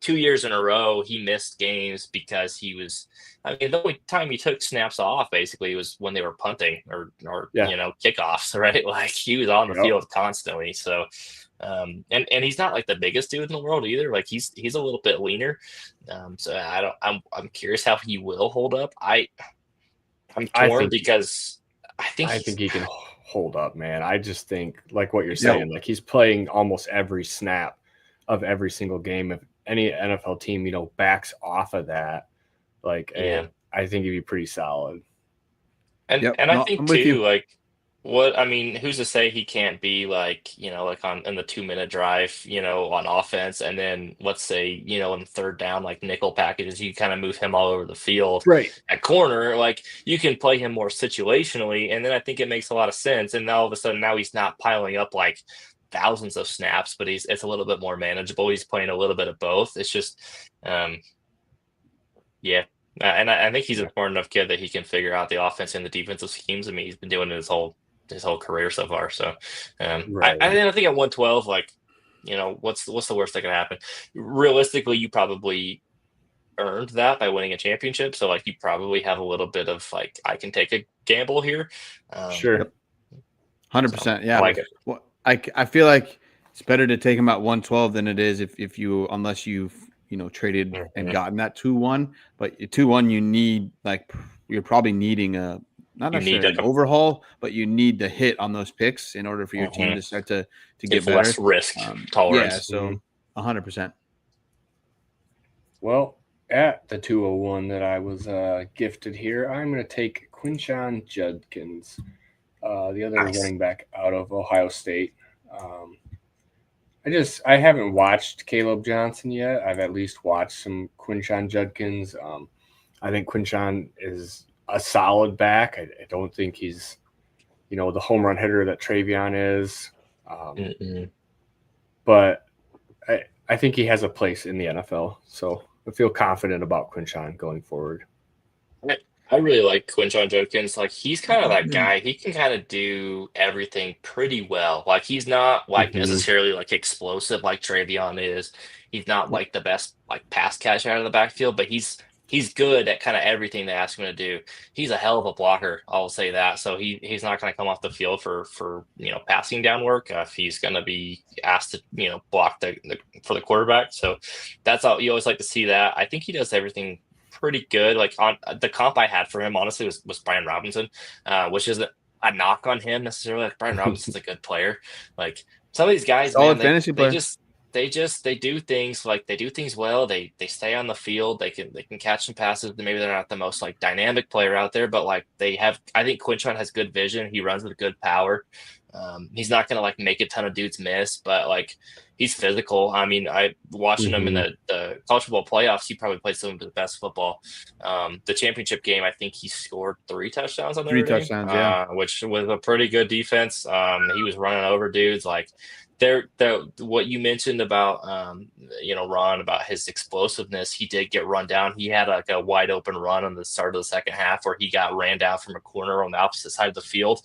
2 years in a row he missed games because he was. I mean, the only time he took snaps off basically was when they were punting or Yeah. kickoffs, right? Like he was on the Yep. field constantly. So, and he's not like the biggest dude in the world either. Like he's a little bit leaner. So I'm curious how he will hold up. I'm I torn think because I think I he's think he can hold up, man. I just think, like what you're Yep. saying, like he's playing almost every snap of every single game. If any NFL team, backs off of that, like, yeah. I think he'd be pretty solid. And Yep. and I No, think I'm with too, you. like who's to say he can't be like, like in the 2 minute drive, on offense, and then let's say, in third down, like nickel packages, you kind of move him all over the field Right. at corner, like you can play him more situationally, and then I think it makes a lot of sense. And now all of a sudden now he's not piling up like thousands of snaps, but it's a little bit more manageable. He's playing a little bit of both. It's just yeah. And I think he's a smart enough kid that he can figure out the offense and the defensive schemes. I mean, he's been doing it his whole career so far. So, Right. I think at 112, like, what's the worst that can happen? Realistically, you probably earned that by winning a championship. So, like, you probably have a little bit of like, I can take a gamble here. Sure. Yep. 100%. Yeah. I like it. Well, I feel like it's better to take him at 112 than it is if you unless you've traded and gotten that 2-1. But 2-1, you need you're probably needing not You need necessarily an overhaul, but you need to hit on those picks in order for your team to start to get It's better. less risk Yeah, tolerance. so 100%. Well, at the 201 that I was gifted here, I'm going to take Quinshon Judkins, the other Nice. running back out of Ohio State. I haven't watched Caleb Johnson yet. I've at least watched some Quinshon Judkins. I think Quinshon is a solid back. I don't think he's, the home run hitter that Travion is. But I think he has a place in the NFL. So I feel confident about Quinshon going forward. I really like Quinshon Judkins. Like he's kind of that guy. He can kind of do everything pretty well. Like he's not like necessarily like explosive like Travion is. He's not like the best like pass catcher out of the backfield, but he's good at kind of everything they ask him to do. He's a hell of a blocker. I'll say that. So he's not going to come off the field for passing down work if he's going to be asked to block for the quarterback. So that's all you always like to see that. I think he does everything pretty good. Like on the comp I had for him, honestly, was Brian Robinson, which isn't a knock on him necessarily. Like Brian Robinson's a good player. Like some of these guys, Solid man, fantasy player. they do things like they do things well. They stay on the field. They can catch some passes. Maybe they're not the most like dynamic player out there, but like they have. I think Quinshon has good vision. He runs with good power. He's not going to like make a ton of dudes miss, but like he's physical. I mean, watching him in the college football playoffs, he probably played some of the best football. The championship game, I think he scored 3 touchdowns on there. 3 touchdowns, yeah. Which was a pretty good defense. He was running over dudes. Like what you mentioned about Ron, about his explosiveness, he did get run down. He had like a wide open run on the start of the second half where he got ran down from a corner on the opposite side of the field.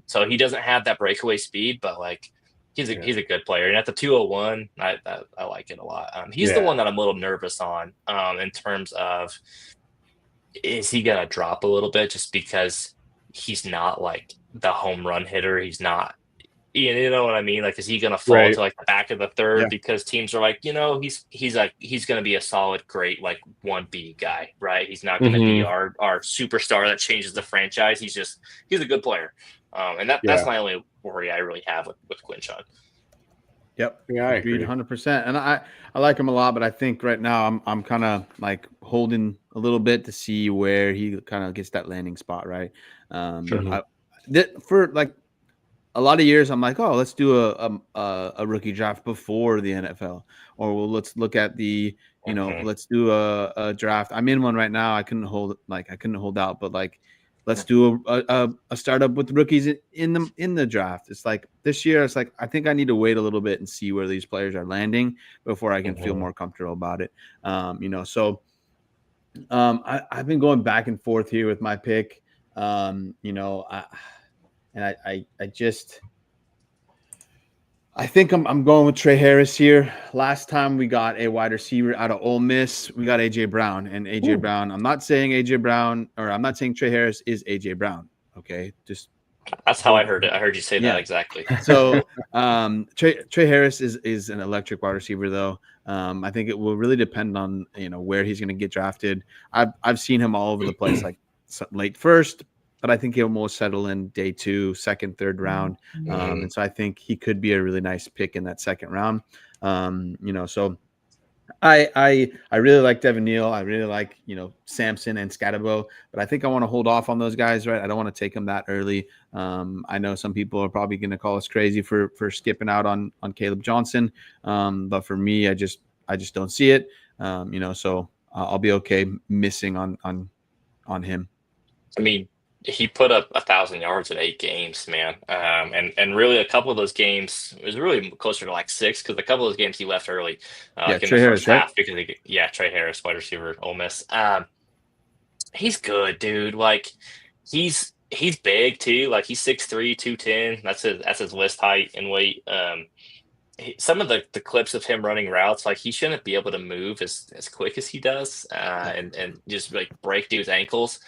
So he doesn't have that breakaway speed, but like he's a good player. And at the 201, I like it a lot. He's the one that I'm a little nervous on in terms of, is he gonna drop a little bit just because he's not like the home run hitter? He's not. You know what I mean? Like, is he going to fall to like the back of the third because teams are like, he's going to be a solid, great, like 1B guy, right? He's not going to be our superstar that changes the franchise. He's a good player. And that's my only worry I really have with Quinshon. Yep. Yeah, I agree 100%. And I like him a lot, but I think right now I'm kind of like holding a little bit to see where he kind of gets that landing spot, right? For like a lot of years, I'm like, oh, let's do a rookie draft before the NFL, or let's look at the, let's do a draft. I'm in one right now. I couldn't hold out, but like, let's do a startup with rookies in the draft. It's like this year, it's like I think I need to wait a little bit and see where these players are landing before I can feel more comfortable about it. So I've been going back and forth here with my pick. You know, I think I'm going with Trey Harris here. Last time we got a wide receiver out of Ole Miss, we got AJ Brown, and AJ Brown. I'm not saying Trey Harris is AJ Brown. Okay, just that's how I heard it. I heard you say that exactly. So Trey Harris is an electric wide receiver, though. I think it will really depend on where he's going to get drafted. I've seen him all over the place, like late first, but I think he'll most settle in day 2, second, third round. And so I think he could be a really nice pick in that second round. So I really like Devin Neal. I really like, Samson and Scatabo, but I think I want to hold off on those guys, right? I don't want to take them that early. I know some people are probably going to call us crazy for skipping out on Caleb Johnson. But for me, I just don't see it. So I'll be okay missing on him. I mean, he put up 1,000 yards in 8 games, man. And really a couple of those games, it was really closer to like 6 because a couple of those games he left early. Trey Harris, right? Because Trey Harris, wide receiver, Ole Miss. He's good, dude. Like he's big too. Like he's 6'3", 210. That's his list height and weight. Some of the clips of him running routes, like he shouldn't be able to move as quick as he does, and just like break dude's ankles.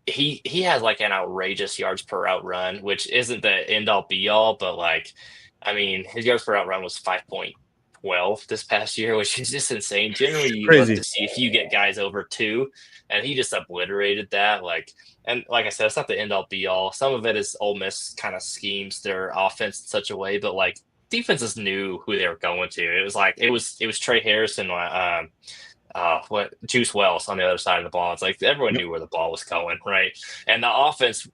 He has like an outrageous yards per route run, which isn't the end all be all, but like, I mean, his yards per route run was 5.12 this past year, which is just insane. Generally, you look to see if you get guys over 2, and he just obliterated that. Like, and like I said, it's not the end all be all. Some of it is Ole Miss kind of schemes their offense in such a way, but like defenses knew who they were going to. It was like it was Trey Harrison. Juice Wells on the other side of the ball. It's like everyone knew where the ball was going, right? And the offense,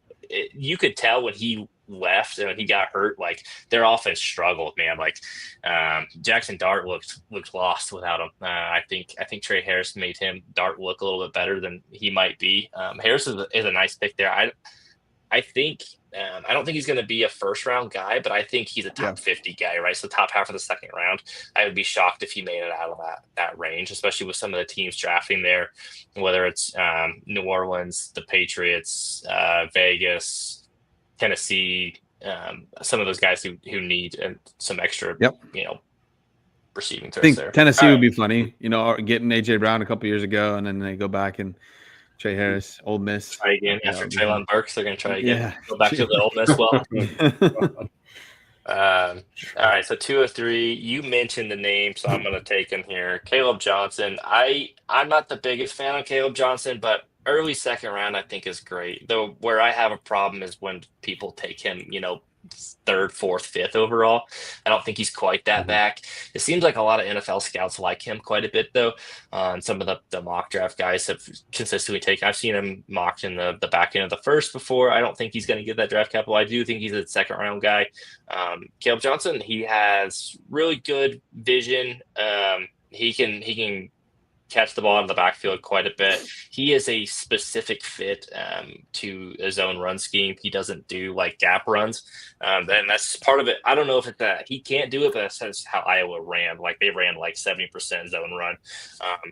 you could tell when he left and when he got hurt, like their offense struggled, man. Like Jackson Dart looked lost without him. I think Trey Harris made Dart look a little bit better than he might be. Harris is a nice pick there. I think I don't think he's going to be a first round guy, but I think he's a top 50 guy, right? So top half of the second round. I would be shocked if he made it out of that range, especially with some of the teams drafting there, whether it's New Orleans, the Patriots, Vegas, Tennessee, some of those guys who need some extra, receiving threats there. Tennessee would be funny, getting AJ Brown a couple years ago, and then they go back and Trey Harris, Ole Miss. Try again after Treylon Burks. They're going to try again. Go back to the Ole Miss well. All right, so 2 of 3. You mentioned the name, so I'm going to take him here. Caleb Johnson. I'm not the biggest fan of Caleb Johnson, but early second round I think is great. Though where I have a problem is when people take him, 3rd, 4th, 5th overall. I don't think he's quite that back. It seems like a lot of NFL scouts like him quite a bit, though. And some of the mock draft guys have consistently taken. I've seen him mocked in the back end of the first before. I don't think he's going to get that draft capital. I do think he's a second round guy. Caleb Johnson, he has really good vision. He can catch the ball in the backfield quite a bit. He is a specific fit to a zone run scheme. He doesn't do like gap runs. And that's part of it. I don't know if it's that he can't do it, but that's how Iowa ran. Like they ran like 70% zone run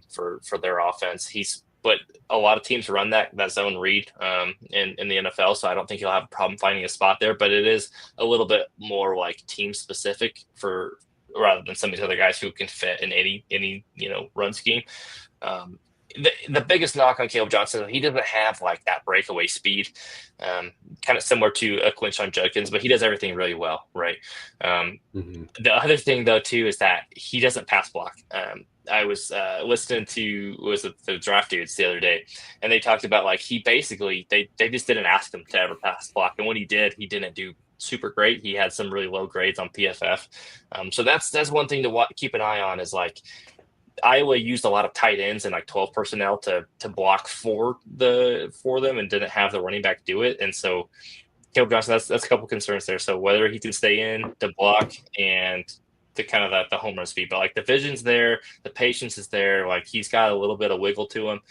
for their offense. But a lot of teams run that zone read in the NFL, so I don't think he'll have a problem finding a spot there. But it is a little bit more like team specific rather than some of these other guys who can fit in any run scheme. The biggest knock on Caleb Johnson, he doesn't have like that breakaway speed, kind of similar to a Quinshon Judkins, but he does everything really well, right? The other thing though too is that he doesn't pass block. I was listening to the draft dudes the other day, and they talked about like he basically they just didn't ask him to ever pass block, and when he did, he didn't do super great. He had some really low grades on PFF. So that's one thing to keep an eye on is like Iowa used a lot of tight ends and like 12 personnel to block for them and didn't have the running back do it. And so Caleb Johnson, that's a couple concerns there. So whether he can stay in to block and to kind of the home run speed, but like the vision's there, the patience is there. Like he's got a little bit of wiggle to him.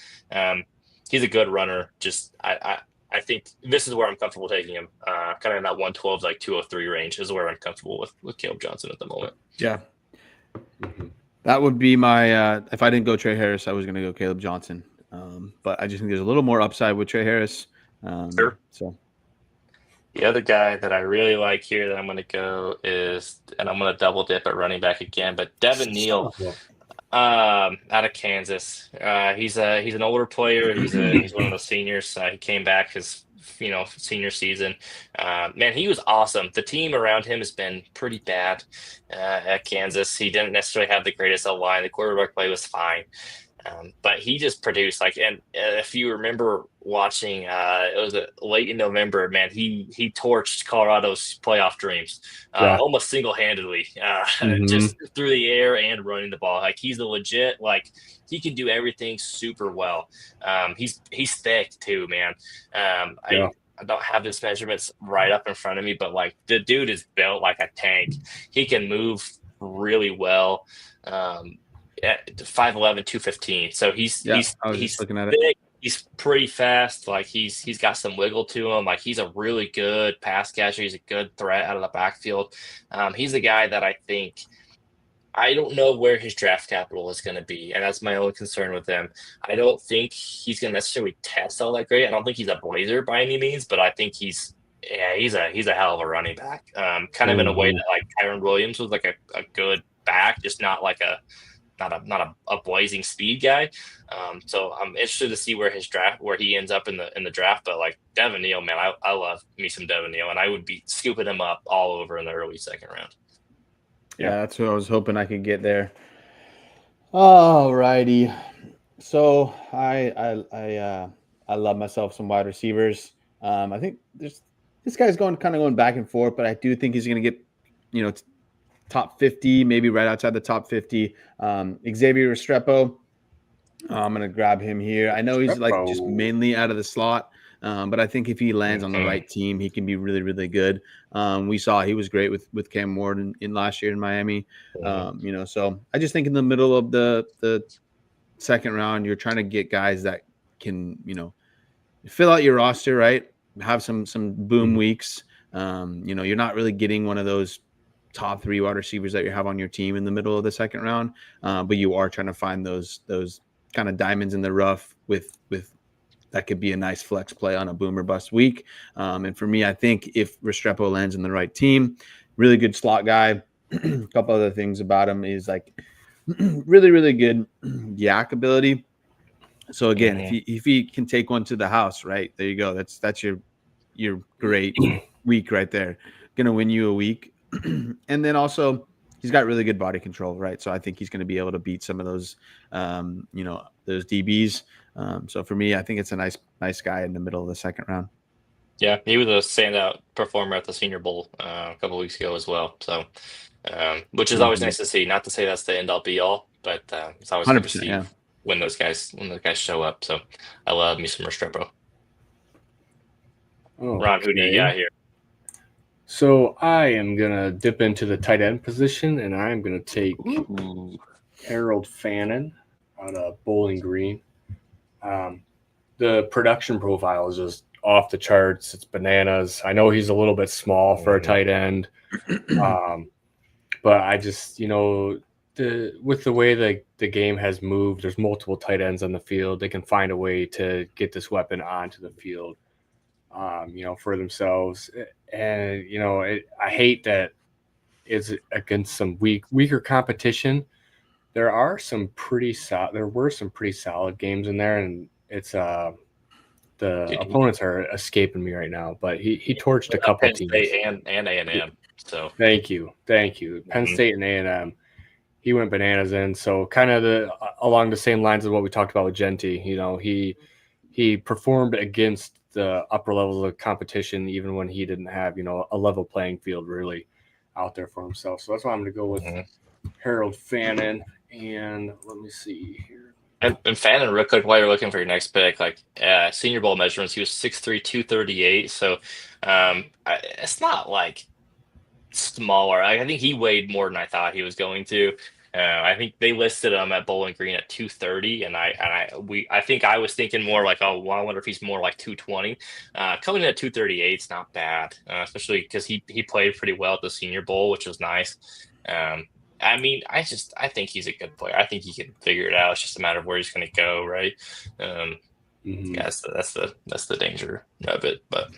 He's a good runner. Just I think this is where I'm comfortable taking him. Kind of in that 112, like 203 range is where I'm comfortable with Caleb Johnson at the moment. Yeah. That would be my if I didn't go Trey Harris, I was going to go Caleb Johnson. But I just think there's a little more upside with Trey Harris. Sure. So the other guy that I really like here that I'm going to go is, and I'm going to double dip at running back again, but Devin Neal, out of Kansas. He's an older player. He's one of the seniors. He came back his senior season. Man, he was awesome. The team around him has been pretty bad at Kansas. He didn't necessarily have the greatest line. The quarterback play was fine. But he just produced and if you remember watching, it was late in November, man, he torched Colorado's playoff dreams almost single-handedly, just through the air and running the ball. Like, he's a legit, he can do everything super well. He's thick too, man. I don't have his measurements right up in front of me, but the dude is built like a tank. He can move really well. At 5'11", 215. So he's looking at it. He's pretty fast. He's got some wiggle to him. He's a really good pass catcher. He's a good threat out of the backfield. He's a guy that I think, I don't know where his draft capital is going to be, and that's my only concern with him. I don't think he's going to necessarily test all that great. I don't think he's a blazer by any means, but I think he's a hell of a running back. Kind of in a way that Kyron Williams was a good back, just not a blazing speed guy. So I'm interested to see where he ends up in the draft. But Devin Neal, man, I love me some Devin Neal, and I would be scooping him up all over in the early second round. Yeah, that's what I was hoping I could get there. All righty. So I love myself some wide receivers. I think this guy's going back and forth, but I do think he's going to get, top 50, maybe right outside the top 50. Xavier Restrepo. I'm going to grab him here. I know he's just mainly out of the slot, but I think if he lands on the right team, he can be really, really good. We saw he was great with Cam Ward in last year in Miami. So I just think in the middle of the second round, you're trying to get guys that can, fill out your roster, right? Have some boom weeks. You're not really getting one of those top 3 wide receivers that you have on your team in the middle of the second round, but you are trying to find those kind of diamonds in the rough with that could be a nice flex play on a boom or bust week. And for me, I think if Restrepo lands in the right team, really good slot guy. A couple other things about him is really, really good yak ability. So again, if he can take one to the house, right, there you go. That's your great week right there. Gonna win you a week. And then also he's got really good body control, right? So I think he's going to be able to beat some of those, those DBs. So for me, I think it's a nice guy in the middle of the second round. Yeah, he was a standout performer at the Senior Bowl a couple of weeks ago as well. So, which is always nice to see. Not to say that's the end all be all, but it's always good to see when those guys show up. So I love me some Restrepo. Ron, who do you got here? So I am going to dip into the tight end position, and I'm going to take Harold Fannin out of Bowling Green. The production profile is just off the charts. It's bananas. I know he's a little bit small for a tight end, but I just, with the way the game has moved, there's multiple tight ends on the field. They can find a way to get this weapon onto the field, for themselves. And, I hate that it's against some weaker competition. There were some pretty solid games in there, and it's the opponents are escaping me right now. But he torched a couple Penn teams. State and A&M. So thank you. Penn State and A&M. He went bananas in. So kind of along the same lines of what we talked about with Genty. He performed against the upper levels of competition, even when he didn't have, a level playing field really out there for himself. So that's why I'm going to go with Harold Fannin. And let me see here. And Fannin, real quick, while you're looking for your next pick, Senior Bowl measurements, he was 6'3", 238. So it's not smaller. I think he weighed more than I thought he was going to. I think they listed him at Bowling Green at 230, and I think I was thinking more I wonder if he's more 220. Coming in at 238 is not bad, especially because he played pretty well at the Senior Bowl, which was nice. I think he's a good player. I think he can figure it out. It's just a matter of where he's going to go, right? Mhm. Yeah, that's the danger of it. But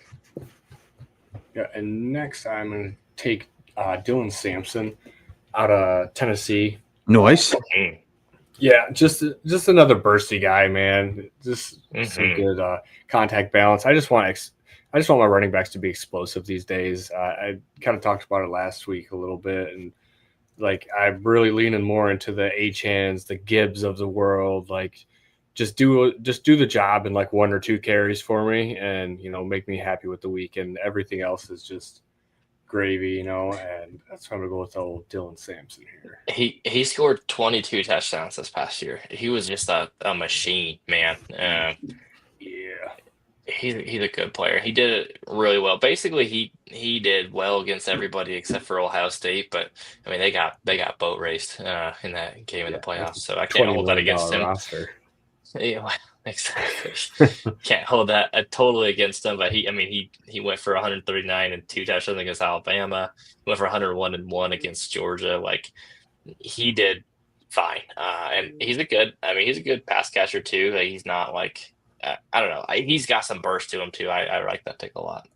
Yeah, and next I'm going to take Dylan Sampson out of Tennessee. Nice. Yeah, just another bursty guy, man. Just some mm-hmm. good contact balance. I just want my running backs to be explosive these days. I kind of talked about it last week a little bit, and like I'm really leaning more into the Achans, the Gibbs of the world. Like, just do the job in like 1 or 2 carries for me, and make me happy with the week. And everything else is just gravy, And that's why I'm gonna go with old Dylan Sampson here. He scored 22 touchdowns this past year. He was just a machine, man. Yeah. He's a good player. He did it really well. Basically, he did well against everybody except for Ohio State. But I mean, they got boat raced in that game in the playoffs. So I can't hold that against him. Roster. Yeah, exactly. Can't hold that totally against him. But he went for 139 and 2 touchdowns against Alabama. He went for 101 and 1 against Georgia. Like he did fine. And he's a good pass catcher too. Like, he's not like. I don't know. He's got some burst to him too. I like that pick a lot.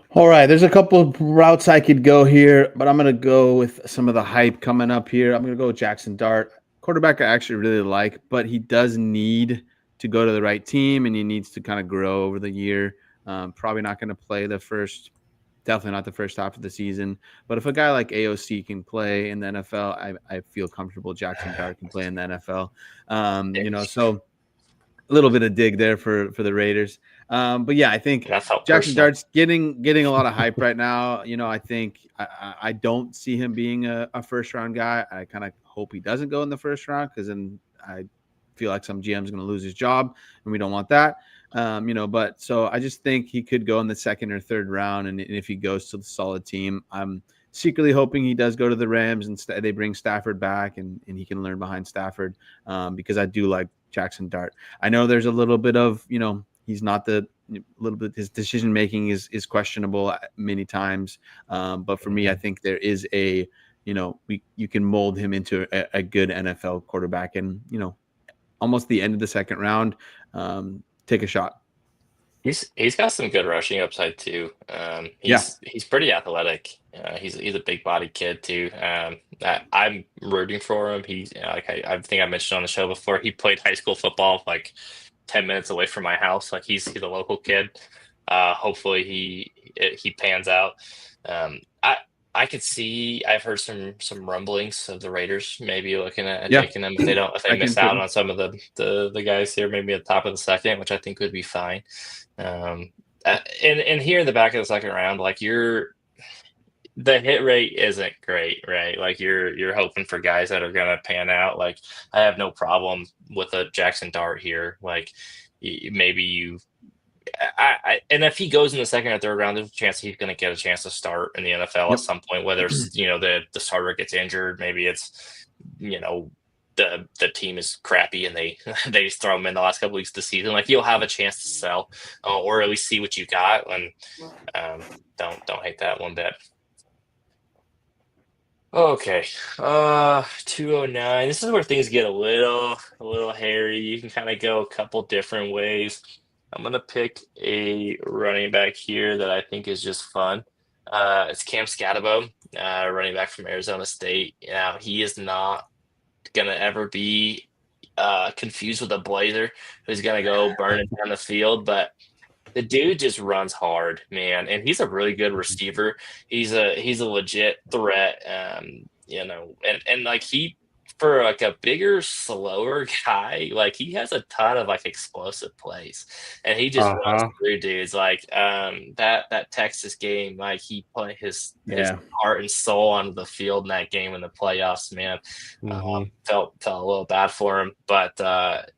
All right, there's a couple of routes I could go here, but I'm going to go with some of the hype coming up here. I'm going to go with Jackson Dart, quarterback I actually really like, but he does need to go to the right team, and he needs to kind of grow over the year. Probably not going to play definitely not the first half of the season. But if a guy like AOC can play in the NFL, I feel comfortable Jackson Dart can play in the NFL. So a little bit of dig there for the Raiders. But yeah, I think Jackson Dart's getting a lot of hype right now. I think I don't see him being a first round guy. I kind of hope he doesn't go in the first round, because then I feel like some GM is going to lose his job, and we don't want that. But so I just think he could go in the second or third round. And if he goes to the solid team, I'm secretly hoping he does go to the Rams and they bring Stafford back and he can learn behind Stafford, because I do like Jackson Dart. I know there's a little bit of, he's not his decision making is questionable many times. But for me, I think there is you can mold him into a good NFL quarterback, and, almost the end of the second round, take a shot. He's got some good rushing upside too. He's pretty athletic. He's a big body kid too. I'm rooting for him. He's I think I mentioned on the show before. He played high school football like 10 minutes away from my house. Like he's a local kid. Hopefully he pans out. I could see. I've heard some rumblings of the Raiders maybe looking at taking them if they miss out on some of the guys here, maybe at the top of the second, which I think would be fine. And here in the back of the second round, like the hit rate isn't great, right? Like you're hoping for guys that are gonna pan out. Like I have no problem with a Jackson Dart here. Like and if he goes in the second or third round, there's a chance he's going to get a chance to start in the NFL at some point. Whether it's the starter gets injured, maybe it's the team is crappy and they just throw him in the last couple weeks of the season. Like you'll have a chance to sell or at least see what you got. And don't hate that one bit. Okay, 209. This is where things get a little hairy. You can kind of go a couple different ways. I'm going to pick a running back here that I think is just fun. It's Cam Scatterbo, running back from Arizona State. Now, he is not going to ever be confused with a Blazer who's going to go burning down the field, but the dude just runs hard, man, and he's a really good receiver. He's a legit threat, and like for like a bigger, slower guy, like he has a ton of like explosive plays, and he just runs through dudes. Like that Texas game, like he put his heart and soul onto the field in that game in the playoffs. Man, felt a little bad for him, but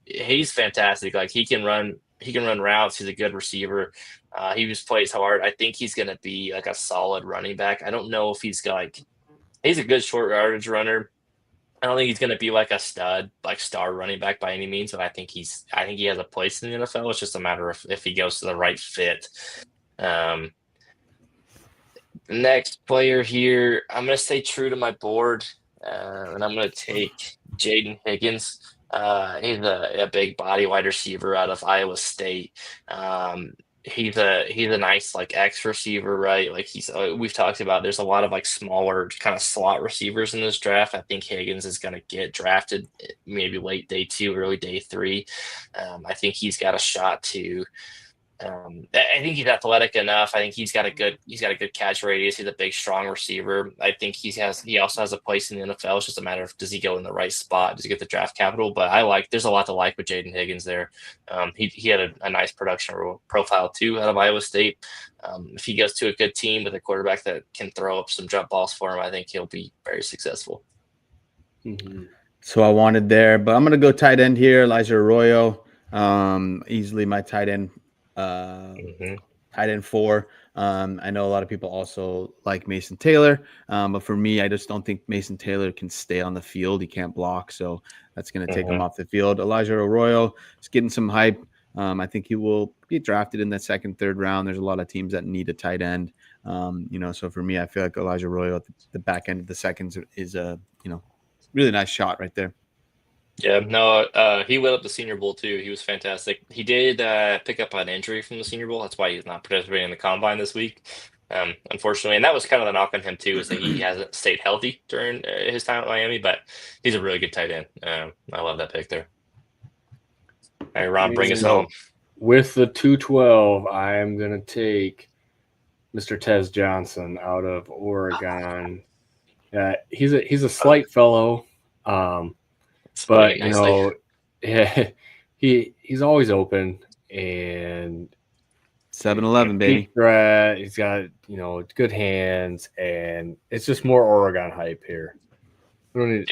he's fantastic. Like he can run routes. He's a good receiver. He just plays hard. I think he's going to be like a solid running back. I don't know if he's a good short yardage runner. I don't think he's going to be like a stud, like star running back by any means, but I think he has a place in the NFL. It's just a matter of if he goes to the right fit. Next player here, I'm going to stay true to my board, and I'm going to take Jaden Higgins He's a big body wide receiver out of Iowa State. He's a nice like X receiver, right? Like we've talked about. There's a lot of like smaller kind of slot receivers in this draft. I think Higgins is going to get drafted maybe late day 2, early day 3. I think he's got a shot to. I think he's athletic enough. I think he's got a good catch radius. He's a big, strong receiver. I think he also has a place in the NFL. It's just a matter of, does he go in the right spot? Does he get the draft capital? But there's a lot to like with Jaden Higgins there. He had a nice production profile too out of Iowa State. If he goes to a good team with a quarterback that can throw up some jump balls for him, I think he'll be very successful. Mm-hmm. So I wanted there, but I'm going to go tight end here. Elijah Arroyo, easily my tight end. Tight end 4. I know a lot of people also like Mason Taylor, but for me, I just don't think Mason Taylor can stay on the field. He can't block, so that's going to take him off the field. Elijah Arroyo is getting some hype. I think he will be drafted in the 2nd, 3rd round. There's a lot of teams that need a tight end. So for me, I feel like Elijah Arroyo at the back end of the seconds is a really nice shot right there. Yeah, no, he lit up the Senior Bowl too. He was fantastic. He did pick up an injury from the Senior Bowl. That's why he's not participating in the combine this week, unfortunately. And that was kind of the knock on him too, is that he hasn't stayed healthy during his time at Miami. But he's a really good tight end. I love that pick there. All right, Ron, bring us home. With the 212, I'm going to take Mr. Tez Johnson out of Oregon. He's a slight fellow. But he's always open, and 7-11, baby. Threat. He's got good hands, and it's just more Oregon hype here. You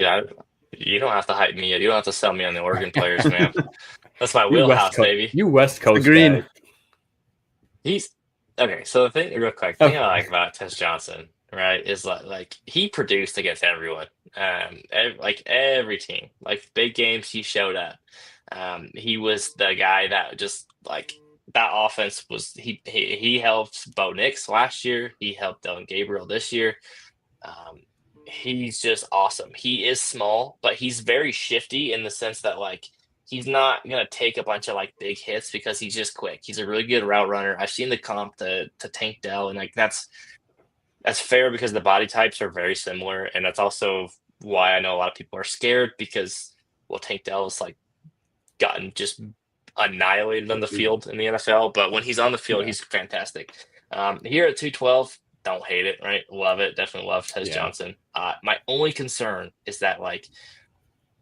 don't have to hype me. You don't have to sell me on the Oregon players, man. That's my wheelhouse, baby. You West Coast green. Guy. He's okay. So the thing, real quick, I like about Tez Johnson, right, is like he produced against everyone. Every team, like big games, he showed up. He was the guy that just like that offense was. He helped Bo Nix last year. He helped Dylan Gabriel this year. He's just awesome. He is small, but he's very shifty in the sense that like he's not gonna take a bunch of like big hits because he's just quick. He's a really good route runner. I've seen the comp to Tank Dell, and like that's fair because the body types are very similar, and that's also why I know a lot of people are scared because Tank Dell's like gotten just annihilated on the field in the NFL, but when he's on the field, he's fantastic. Here at 212, don't hate it, right? Love it, definitely love Tez Johnson. My only concern is that like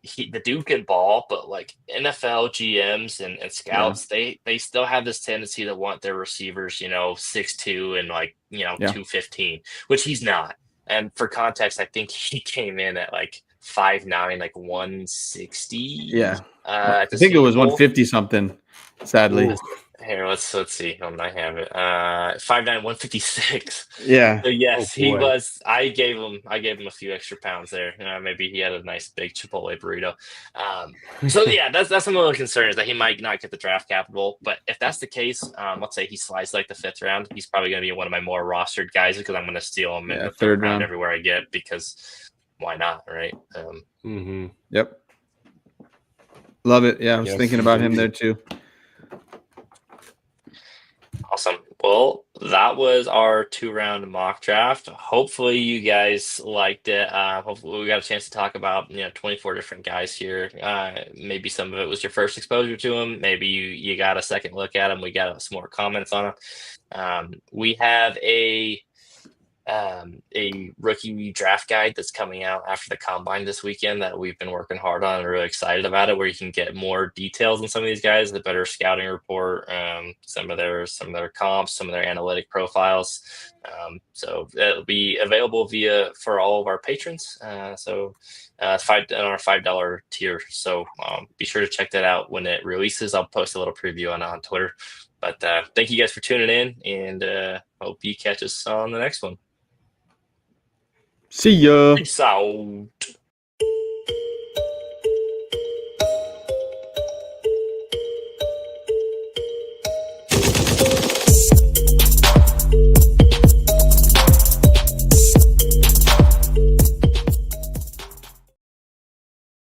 the dude can ball, but like NFL GMs and scouts, they still have this tendency to want their receivers, 6'2" and like 215, which he's not. And for context, I think he came in at like 5'9", like 160. Yeah, I think it was 150 something. Sadly. Ooh. Here, let's see. I have it. 5'9", 156. Yeah. So yes, he was. I gave him a few extra pounds there. Maybe he had a nice big Chipotle burrito. So yeah, that's some of the concern is that he might not get the draft capital. But if that's the case, let's say he slides like the 5th round, he's probably going to be one of my more rostered guys because I'm going to steal him in the 3rd round everywhere I get because why not, right? Yep. Love it. Yeah, I was thinking about him there too. Awesome. Well, that was our 2-round mock draft. Hopefully you guys liked it. Hopefully we got a chance to talk about 24 different guys here. Maybe some of it was your first exposure to them. Maybe you got a second look at them. We got some more comments on them. We have a rookie draft guide that's coming out after the combine this weekend that we've been working hard on and really excited about it, where you can get more details on some of these guys, the better scouting report, some of their comps, some of their analytic profiles. So it'll be available for all of our patrons. So $5 on our $5 tier. So be sure to check that out when it releases. I'll post a little preview on Twitter. But thank you guys for tuning in, and hope you catch us on the next one. See ya. Peace out.